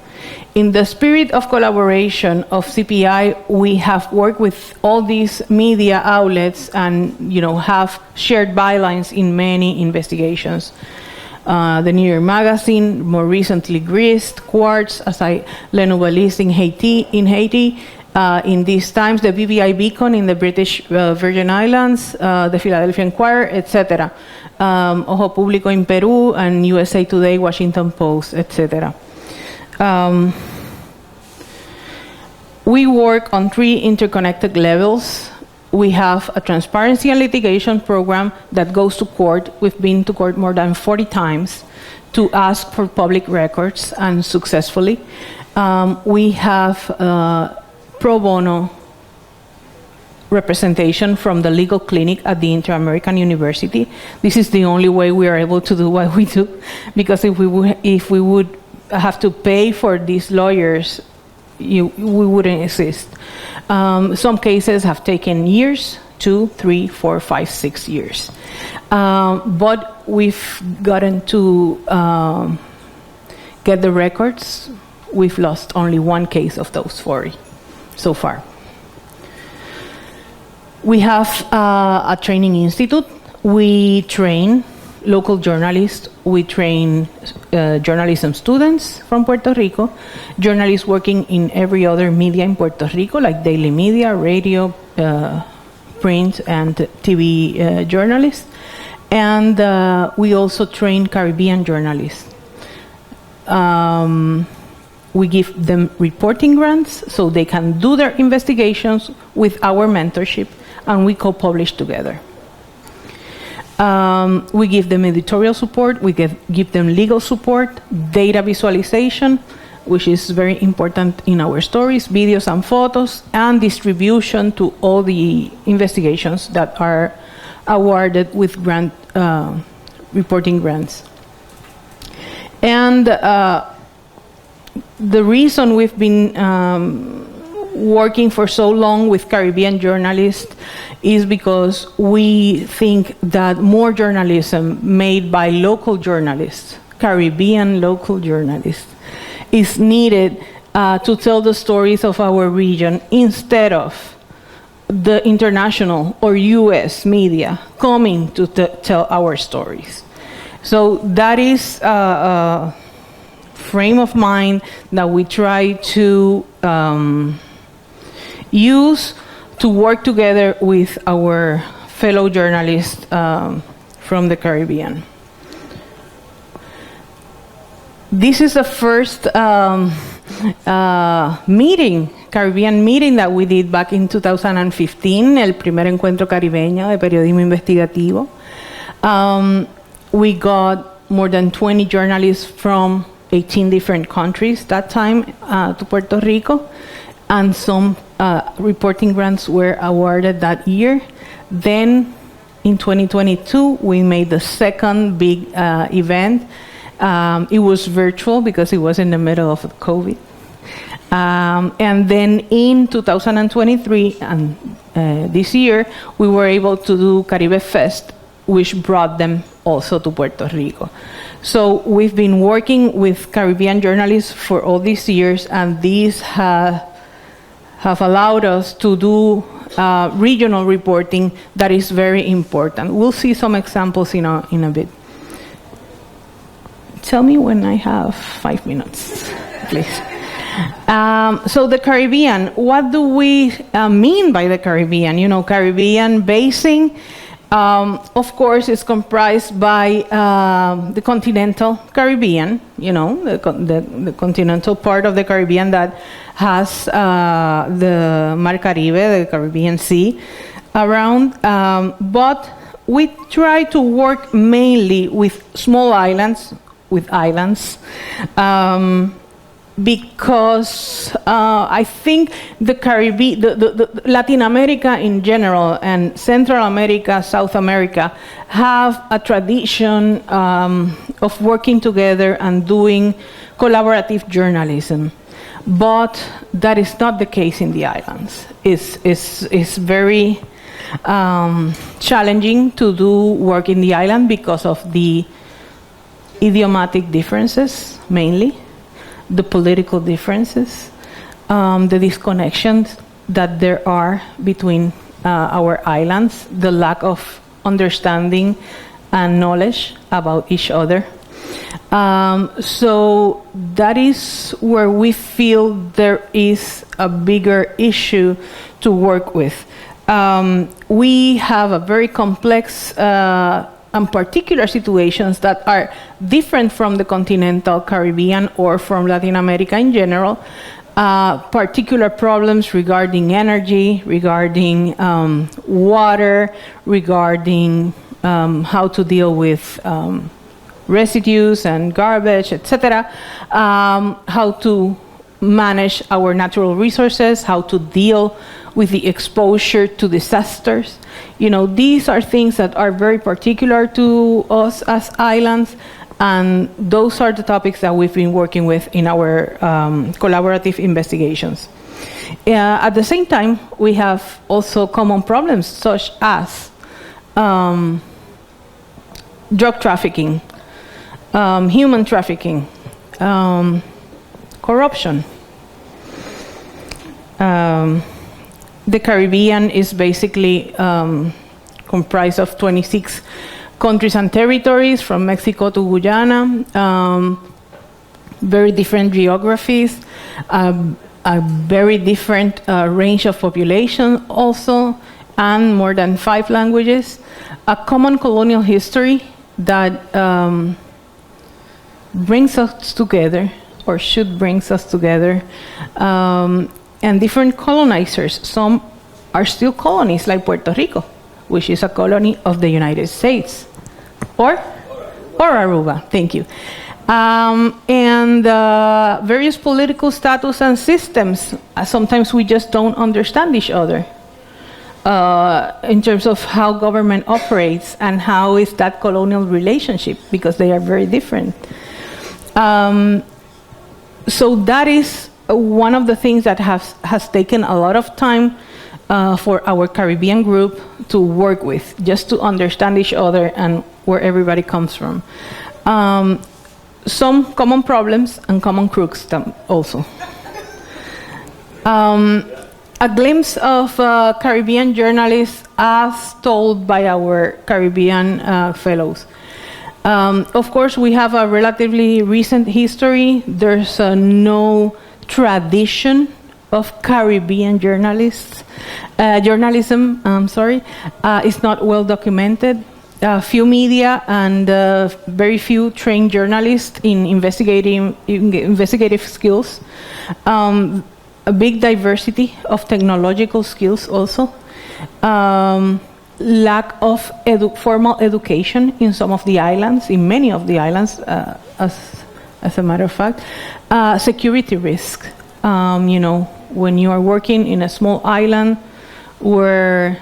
S6: In the spirit of collaboration of CPI, we have worked with all these media outlets and have shared bylines in many investigations. The New York Magazine, more recently Grist, Quartz, Le Nouveliste in Haiti. In these times, the BBI Beacon in the British Virgin Islands, the Philadelphia Inquirer, etc. Ojo Público in Peru, and USA Today, Washington Post, etc. We work on 3 interconnected levels. We have a transparency and litigation program that goes to court. We've been to court more than 40 times to ask for public records, and successfully. We have pro bono representation from the legal clinic at the Inter-American University. This is the only way we are able to do what we do, because if we would have to pay for these lawyers, we wouldn't exist. Some cases have taken years, 2, 3, 4, 5, 6 years. But we've gotten to get the records. We've lost only 1 case of those 40. So far. We have a training institute. We train local journalists. We train journalism students from Puerto Rico, journalists working in every other media in Puerto Rico, like daily media, radio, print, and TV journalists. And we also train Caribbean journalists. We give them reporting grants so they can do their investigations with our mentorship, and we co-publish together. We give them editorial support, we give them legal support, data visualization, which is very important in our stories, videos and photos, and distribution to all the investigations that are awarded with grant reporting grants. And the reason we've been working for so long with Caribbean journalists is because we think that more journalism made by local journalists, Caribbean local journalists, is needed to tell the stories of our region instead of the international or US media coming to tell our stories. So that is a frame of mind that we try to use to work together with our fellow journalists from the Caribbean. This is the first Caribbean meeting that we did back in 2015, el primer encuentro caribeño de periodismo investigativo. We got more than 20 journalists from 18 different countries that time to Puerto Rico, and some reporting grants were awarded that year. Then in 2022, we made the second big event. It was virtual because it was in the middle of COVID. And then in 2023, and this year, we were able to do Caribe Fest, which brought them also to Puerto Rico. So we've been working with Caribbean journalists for all these years, and these have allowed us to do regional reporting that is very important. We'll see some examples in a bit. Tell me when I have 5 minutes, please. So the Caribbean, what do we mean by the Caribbean? You know, Caribbean basin, of course, is comprised by the continental Caribbean, you know, the continental part of the Caribbean that has the Mar Caribe, the Caribbean Sea, around. But we try to work mainly with small islands, because I think the Caribbean, the Latin America in general, and Central America, South America, have a tradition of working together and doing collaborative journalism. But that is not the case in the islands. It's very challenging to do work in the island because of the idiomatic differences, mainly, the political differences, the disconnections that there are between our islands, the lack of understanding and knowledge about each other. So that is where we feel there is a bigger issue to work with. We have a very complex and particular situations that are different from the continental Caribbean or from Latin America in general. Particular problems regarding energy, regarding water, regarding how to deal with residues and garbage, etc. How to manage our natural resources, how to deal with the exposure to disasters. You know, these are things that are very particular to us as islands, and those are the topics that we've been working with in our collaborative investigations. At the same time, we have also common problems such as drug trafficking, human trafficking, corruption. The Caribbean is basically comprised of 26 countries and territories, from Mexico to Guyana, very different geographies, a very different range of population also, and more than 5 languages, a common colonial history that brings us together, or should bring us together, and different colonizers. Some are still colonies, like Puerto Rico, which is a colony of the United States, or Aruba, thank you. And various political status and systems. Sometimes we just don't understand each other in terms of how government operates and how is that colonial relationship, because they are very different. So that is one of the things that has taken a lot of time for our Caribbean group to work with, just to understand each other and where everybody comes from. Some common problems and common crooks also. A glimpse of Caribbean journalists as told by our Caribbean fellows. Of course, we have a relatively recent history. There's no tradition of Caribbean journalism. It's not well documented. Few media and very few trained journalists in investigative skills. A big diversity of technological skills also. Lack of formal education in some of the islands, in many of the islands, as a matter of fact. Security risk. You know, when you are working in a small island where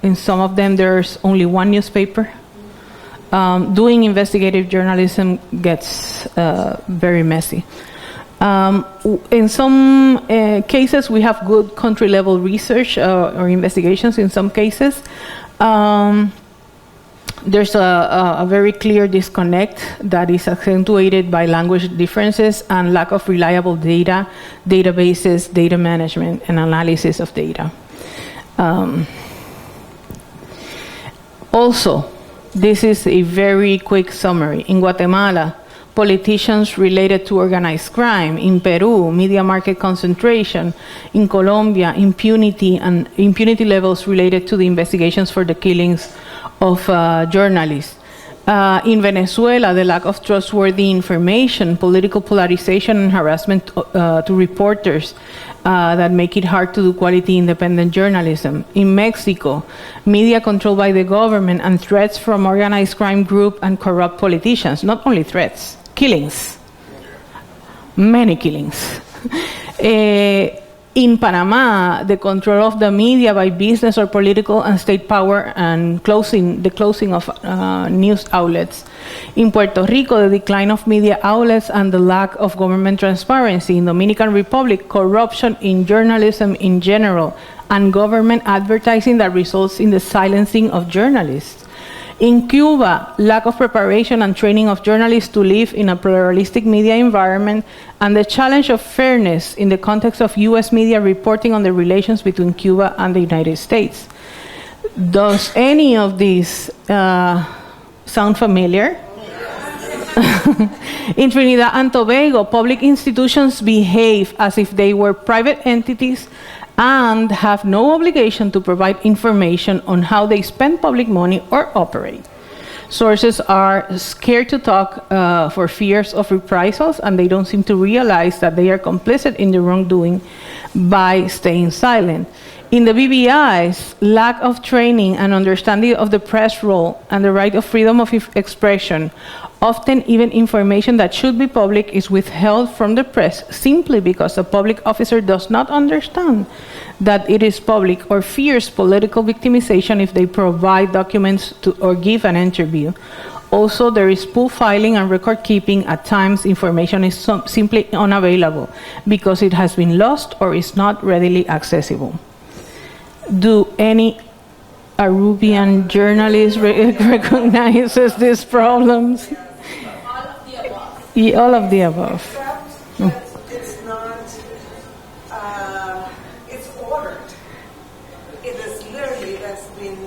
S6: in some of them there's only one newspaper, doing investigative journalism gets very messy. In some cases, we have good country-level research or investigations. In some cases, there's a very clear disconnect that is accentuated by language differences and lack of reliable data, databases, data management, and analysis of data. Also, this is a very quick summary. In Guatemala, politicians related to organized crime. In Peru, media market concentration. In Colombia, impunity and impunity levels related to the investigations for the killings of journalists. In Venezuela, the lack of trustworthy information, political polarization and harassment to reporters that make it hard to do quality independent journalism. In Mexico, media controlled by the government and threats from organized crime group and corrupt politicians. Not only threats, killings. Many killings. In Panama, the control of the media by business or political and state power and the closing of news outlets. In Puerto Rico, the decline of media outlets and the lack of government transparency. In Dominican Republic, corruption in journalism in general and government advertising that results in the silencing of journalists. In Cuba, lack of preparation and training of journalists to live in a pluralistic media environment, and the challenge of fairness in the context of US media reporting on the relations between Cuba and the United States. Does any of these sound familiar? In Trinidad and Tobago, public institutions behave as if they were private entities and have no obligation to provide information on how they spend public money or operate. Sources are scared to talk for fears of reprisals, and they don't seem to realize that they are complicit in the wrongdoing by staying silent. In the BBIs, lack of training and understanding of the press role and the right of freedom of expression, often even information that should be public is withheld from the press simply because a public officer does not understand that it is public or fears political victimization if they provide documents or give an interview. Also, there is pool filing and record keeping. At times, information is simply unavailable because it has been lost or is not readily accessible. Do any Arubian journalists recognize these problems? All of the above.
S7: It's not, it's ordered. It is literally, that's been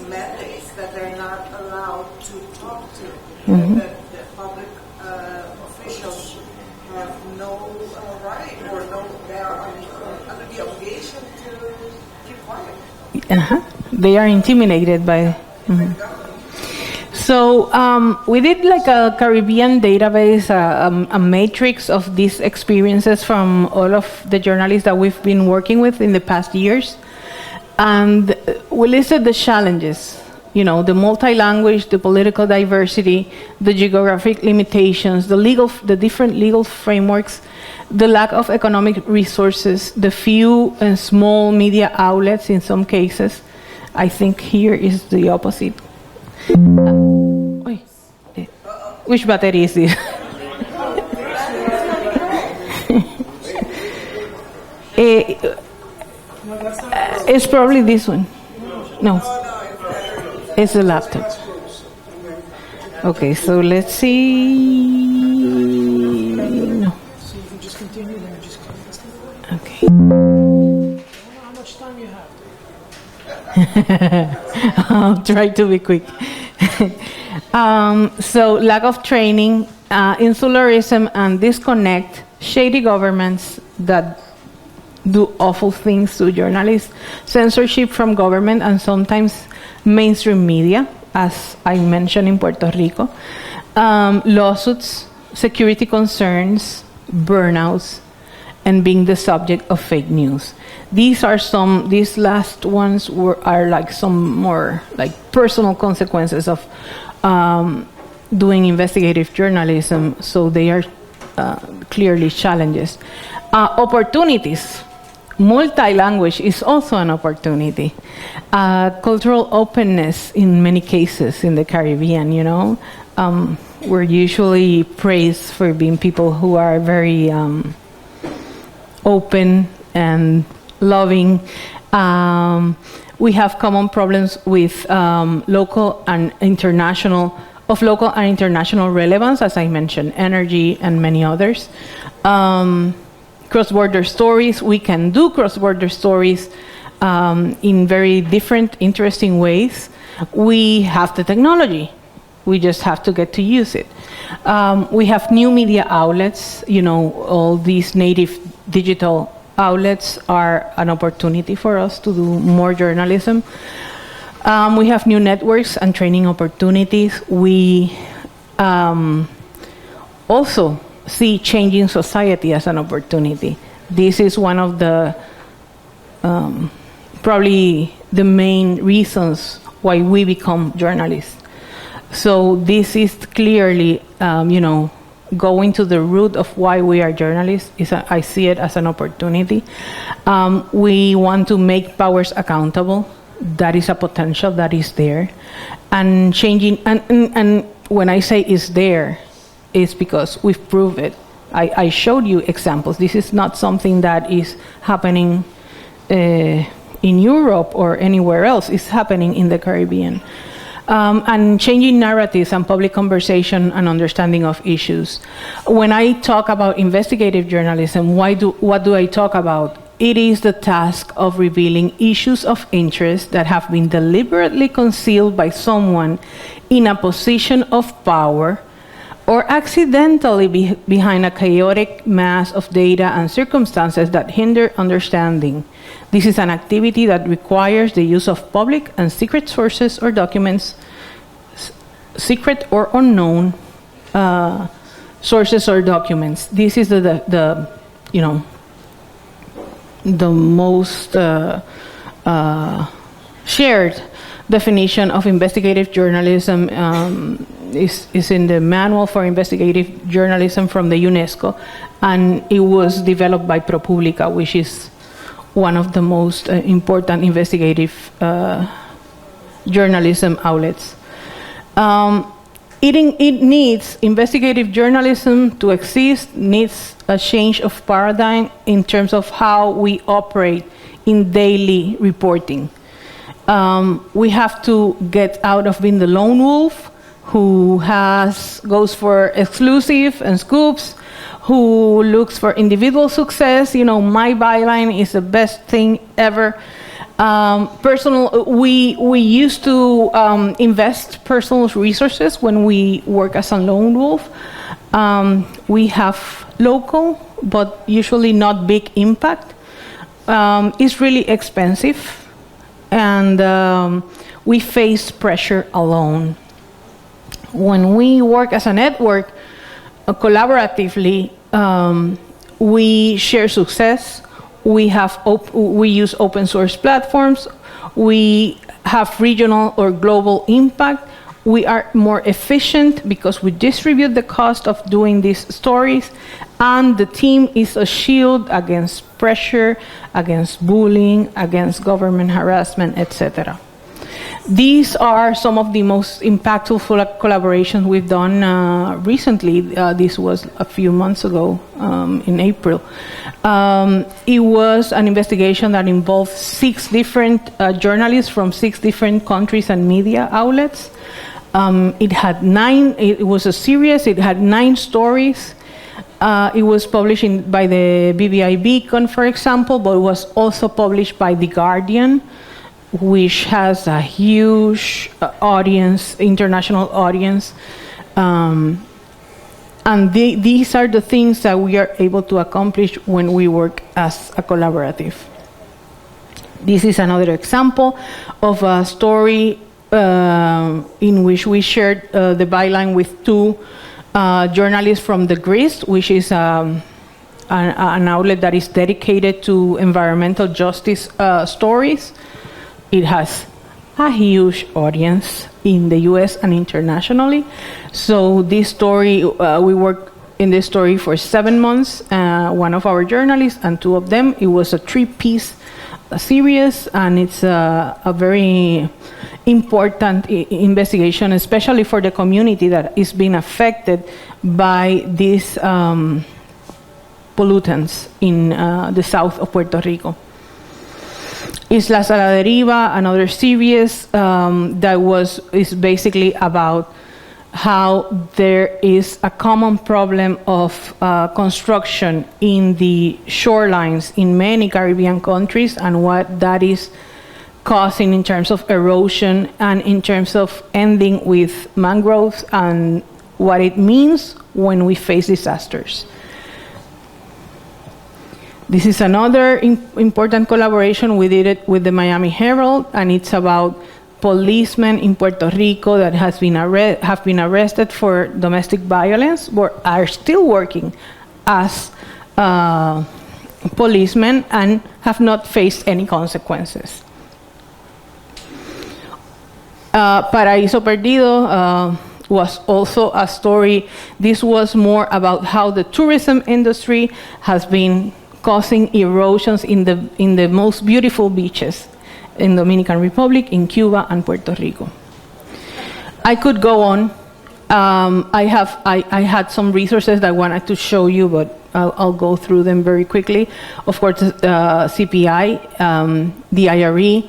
S7: mandates that they're not allowed to talk to. That the public officials have no right or they are under the obligation to keep quiet.
S6: They are intimidated by. So we did like a Caribbean database, a matrix of these experiences from all of the journalists that we've been working with in the past years. And we listed the challenges, you know, the multi-language, the political diversity, the geographic limitations, the different legal frameworks, the lack of economic resources, the few and small media outlets in some cases. I think here is the opposite. Which battery is this? It's probably this one. No, it's the laptop. Okay, so let's see. No.
S5: So you can just continue there. Just
S6: okay.
S5: How much time you have?
S6: I'll try to be quick. So lack of training, insularism, and disconnect, shady governments that do awful things to journalists, censorship from government and sometimes mainstream media, as I mentioned in Puerto Rico, lawsuits, security concerns, burnouts, and being the subject of fake news. These last ones are like some more like personal consequences of doing investigative journalism, so they are clearly challenges. Opportunities. Multi-language is also an opportunity. Cultural openness in many cases in the Caribbean, you know. We're usually praised for being people who are very open and loving. We have common problems with local and international relevance, as I mentioned, energy and many others. Cross-border stories, we can do cross-border stories in very different, interesting ways. We have the technology. We just have to get to use it. We have new media outlets. You know, all these native digital outlets are an opportunity for us to do more journalism. We have new networks and training opportunities. We also see changing society as an opportunity. This is one of the probably the main reasons why we become journalists. So this is clearly, you know, going to the root of why we are journalists. I see it as an opportunity. We want to make powers accountable. That is a potential that is there, and changing. And when I say is there, it's because we've proved it. I showed you examples. This is not something that is happening in Europe or anywhere else. It's happening in the Caribbean. And changing narratives and public conversation and understanding of issues. When I talk about investigative journalism, what do I talk about? It is the task of revealing issues of interest that have been deliberately concealed by someone in a position of power or accidentally behind a chaotic mass of data and circumstances that hinder understanding. This is an activity that requires the use of public and secret sources or documents, secret or unknown sources or documents. This is the most shared definition of investigative journalism. Is in the Manual for Investigative Journalism from the UNESCO, and it was developed by ProPublica, which is one of the most important investigative journalism outlets. It needs investigative journalism to exist, needs a change of paradigm in terms of how we operate in daily reporting. We have to get out of being the lone wolf who goes for exclusive and scoops, who looks for individual success. My byline is the best thing ever. We used to invest personal resources when we work as a lone wolf. We have local, but usually not big impact. It's really expensive, and we face pressure alone. When we work as a network, collaboratively, we share success. We use open source platforms. We have regional or global impact. We are more efficient because we distribute the cost of doing these stories, and the team is a shield against pressure, against bullying, against government harassment, etc. These are some of the most impactful collaborations we've done recently. This was a few months ago, in April. It was an investigation that involved 6 different journalists from 6 different countries and media outlets. It was a series, it had 9 stories. It was published by the BBI Beacon, for example, but it was also published by The Guardian, which has a huge audience, international audience. And these are the things that we are able to accomplish when we work as a collaborative. This is another example of a story in which we shared the byline with 2 journalists from the Grist, which is an outlet that is dedicated to environmental justice stories. It has a huge audience in the US and internationally. So this story, we worked in this story for 7 months, one of our journalists and 2 of them. It was a 3-piece series, and it's a very important investigation, especially for the community that is being affected by these pollutants in the south of Puerto Rico. Islas a la Deriva, another series that is basically about how there is a common problem of construction in the shorelines in many Caribbean countries, and what that is causing in terms of erosion and in terms of ending with mangroves, and what it means when we face disasters. This is another important collaboration. We did it with the Miami Herald, and it's about policemen in Puerto Rico that have been arrested for domestic violence, but are still working as policemen and have not faced any consequences. Paraíso Perdido was also a story. This was more about how the tourism industry has been causing erosions in the most beautiful beaches in Dominican Republic, in Cuba, and Puerto Rico. I could go on. I had some resources that I wanted to show you, but I'll go through them very quickly. Of course, CPI, the IRE,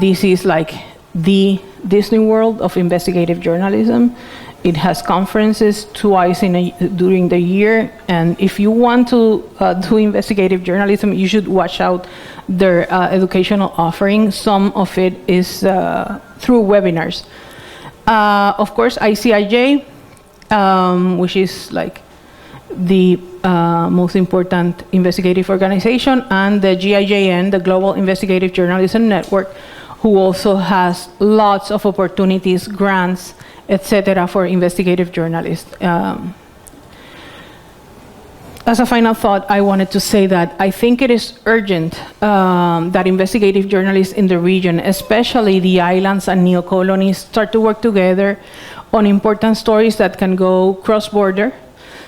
S6: this is like the Disney World of investigative journalism. It has conferences twice during the year, and if you want to do investigative journalism, you should watch out their educational offering. Some of it is through webinars. Of course, ICIJ, which is like the most important investigative organization, and the GIJN, the Global Investigative Journalism Network, who also has lots of opportunities, grants, etc., for investigative journalists. As a final thought, I wanted to say that I think it is urgent that investigative journalists in the region, especially the islands and neo-colonies, start to work together on important stories that can go cross-border,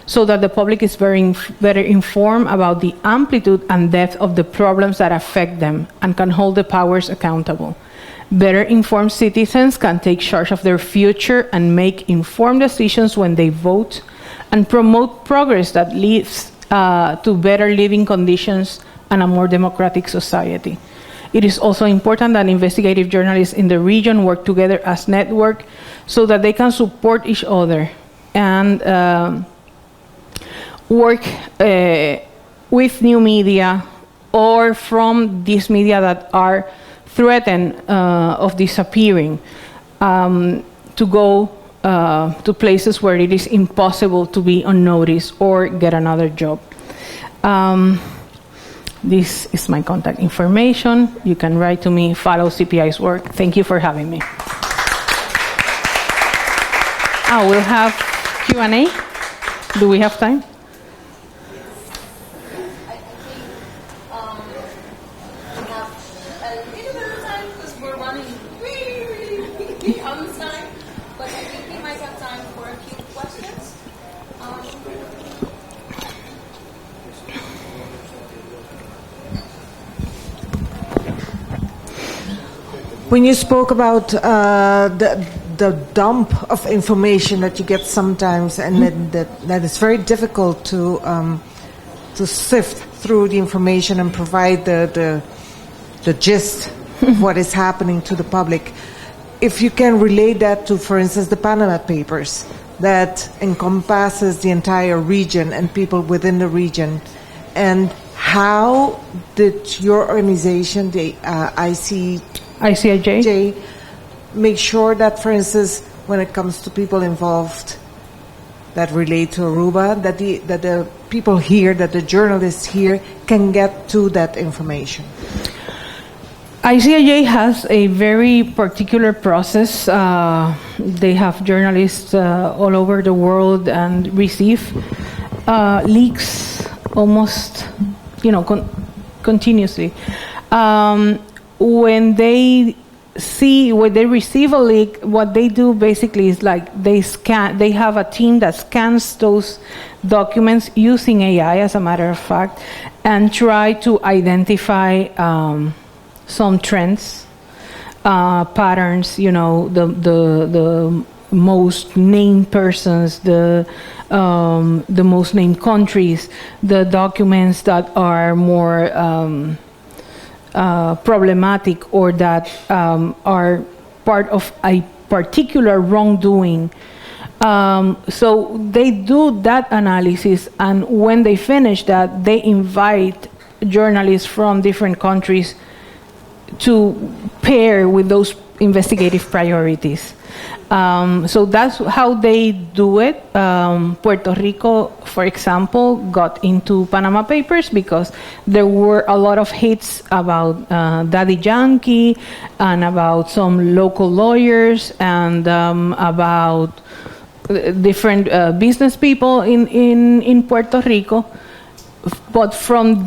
S6: so that the public is better informed about the amplitude and depth of the problems that affect them and can hold the powers accountable. Better informed citizens can take charge of their future and make informed decisions when they vote, and promote progress that leads to better living conditions and a more democratic society. It is also important that investigative journalists in the region work together as network so that they can support each other and work with new media or from these media that are threatened of disappearing, to go to places where it is impossible to be on notice or get another job. This is my contact information. You can write to me, follow CPI's work. Thank you for having me. We'll have Q&A. Do we have time?
S7: When you spoke about the dump of information that you get sometimes, and that it's very difficult to sift through the information and provide the gist of what is happening to the public. If you can relate that to, for instance, the Panama Papers, that encompasses the entire region and people within the region, and how did your organization, the ICIJ, make sure that, for instance, when it comes to people involved that relate to Aruba, that the people here, that the journalists here can get to that information?
S6: ICIJ has a very particular process. They have journalists all over the world and receive leaks almost, continuously. When they receive a leak, what they do basically is like they have a team that scans those documents using AI, as a matter of fact, and try to identify some trends, patterns, the most named persons, the most named countries, the documents that are more problematic or that are part of a particular wrongdoing. So they do that analysis, and when they finish that, they invite journalists from different countries to pair with those investigative priorities. So that's how they do it. Puerto Rico, for example, got into Panama Papers because there were a lot of hits about Daddy Yankee and about some local lawyers and about different business people in Puerto Rico. But from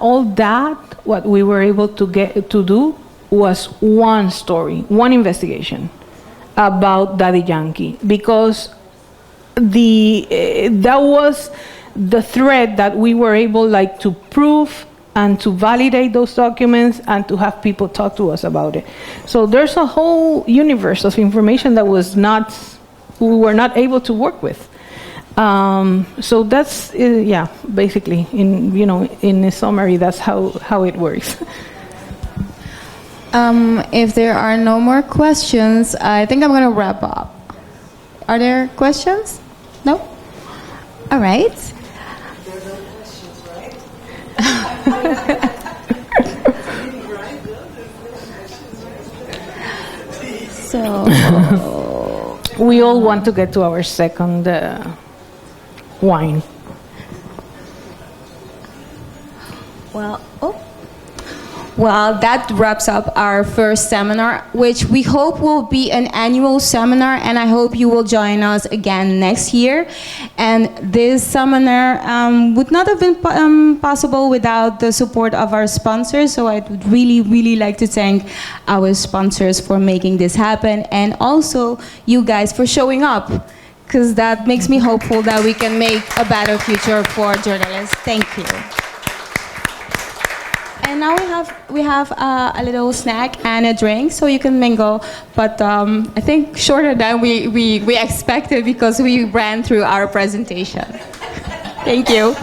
S6: all that, what we were able to do was one story, one investigation about Daddy Yankee, because that was the thread that we were able to prove and to validate those documents and to have people talk to us about it. So there's a whole universe of information that we were not able to work with. So that's yeah, basically in a summary, that's how it works.
S1: If there are no more questions, I think I'm going to wrap up. Are there questions? No? All right.
S7: There are no questions, right?
S1: So,
S6: We all want to get to our second wine.
S1: well, that wraps up our first seminar, which we hope will be an annual seminar, and I hope you will join us again next year. And this seminar would not have been possible without the support of our sponsors, so I would really, really like to thank our sponsors for making this happen, and also you guys for showing up, because that makes me hopeful that we can make a better future for journalists. Thank you. And now we have a little snack and a drink, so you can mingle. But I think shorter than we expected, because we ran through our presentation. Thank you.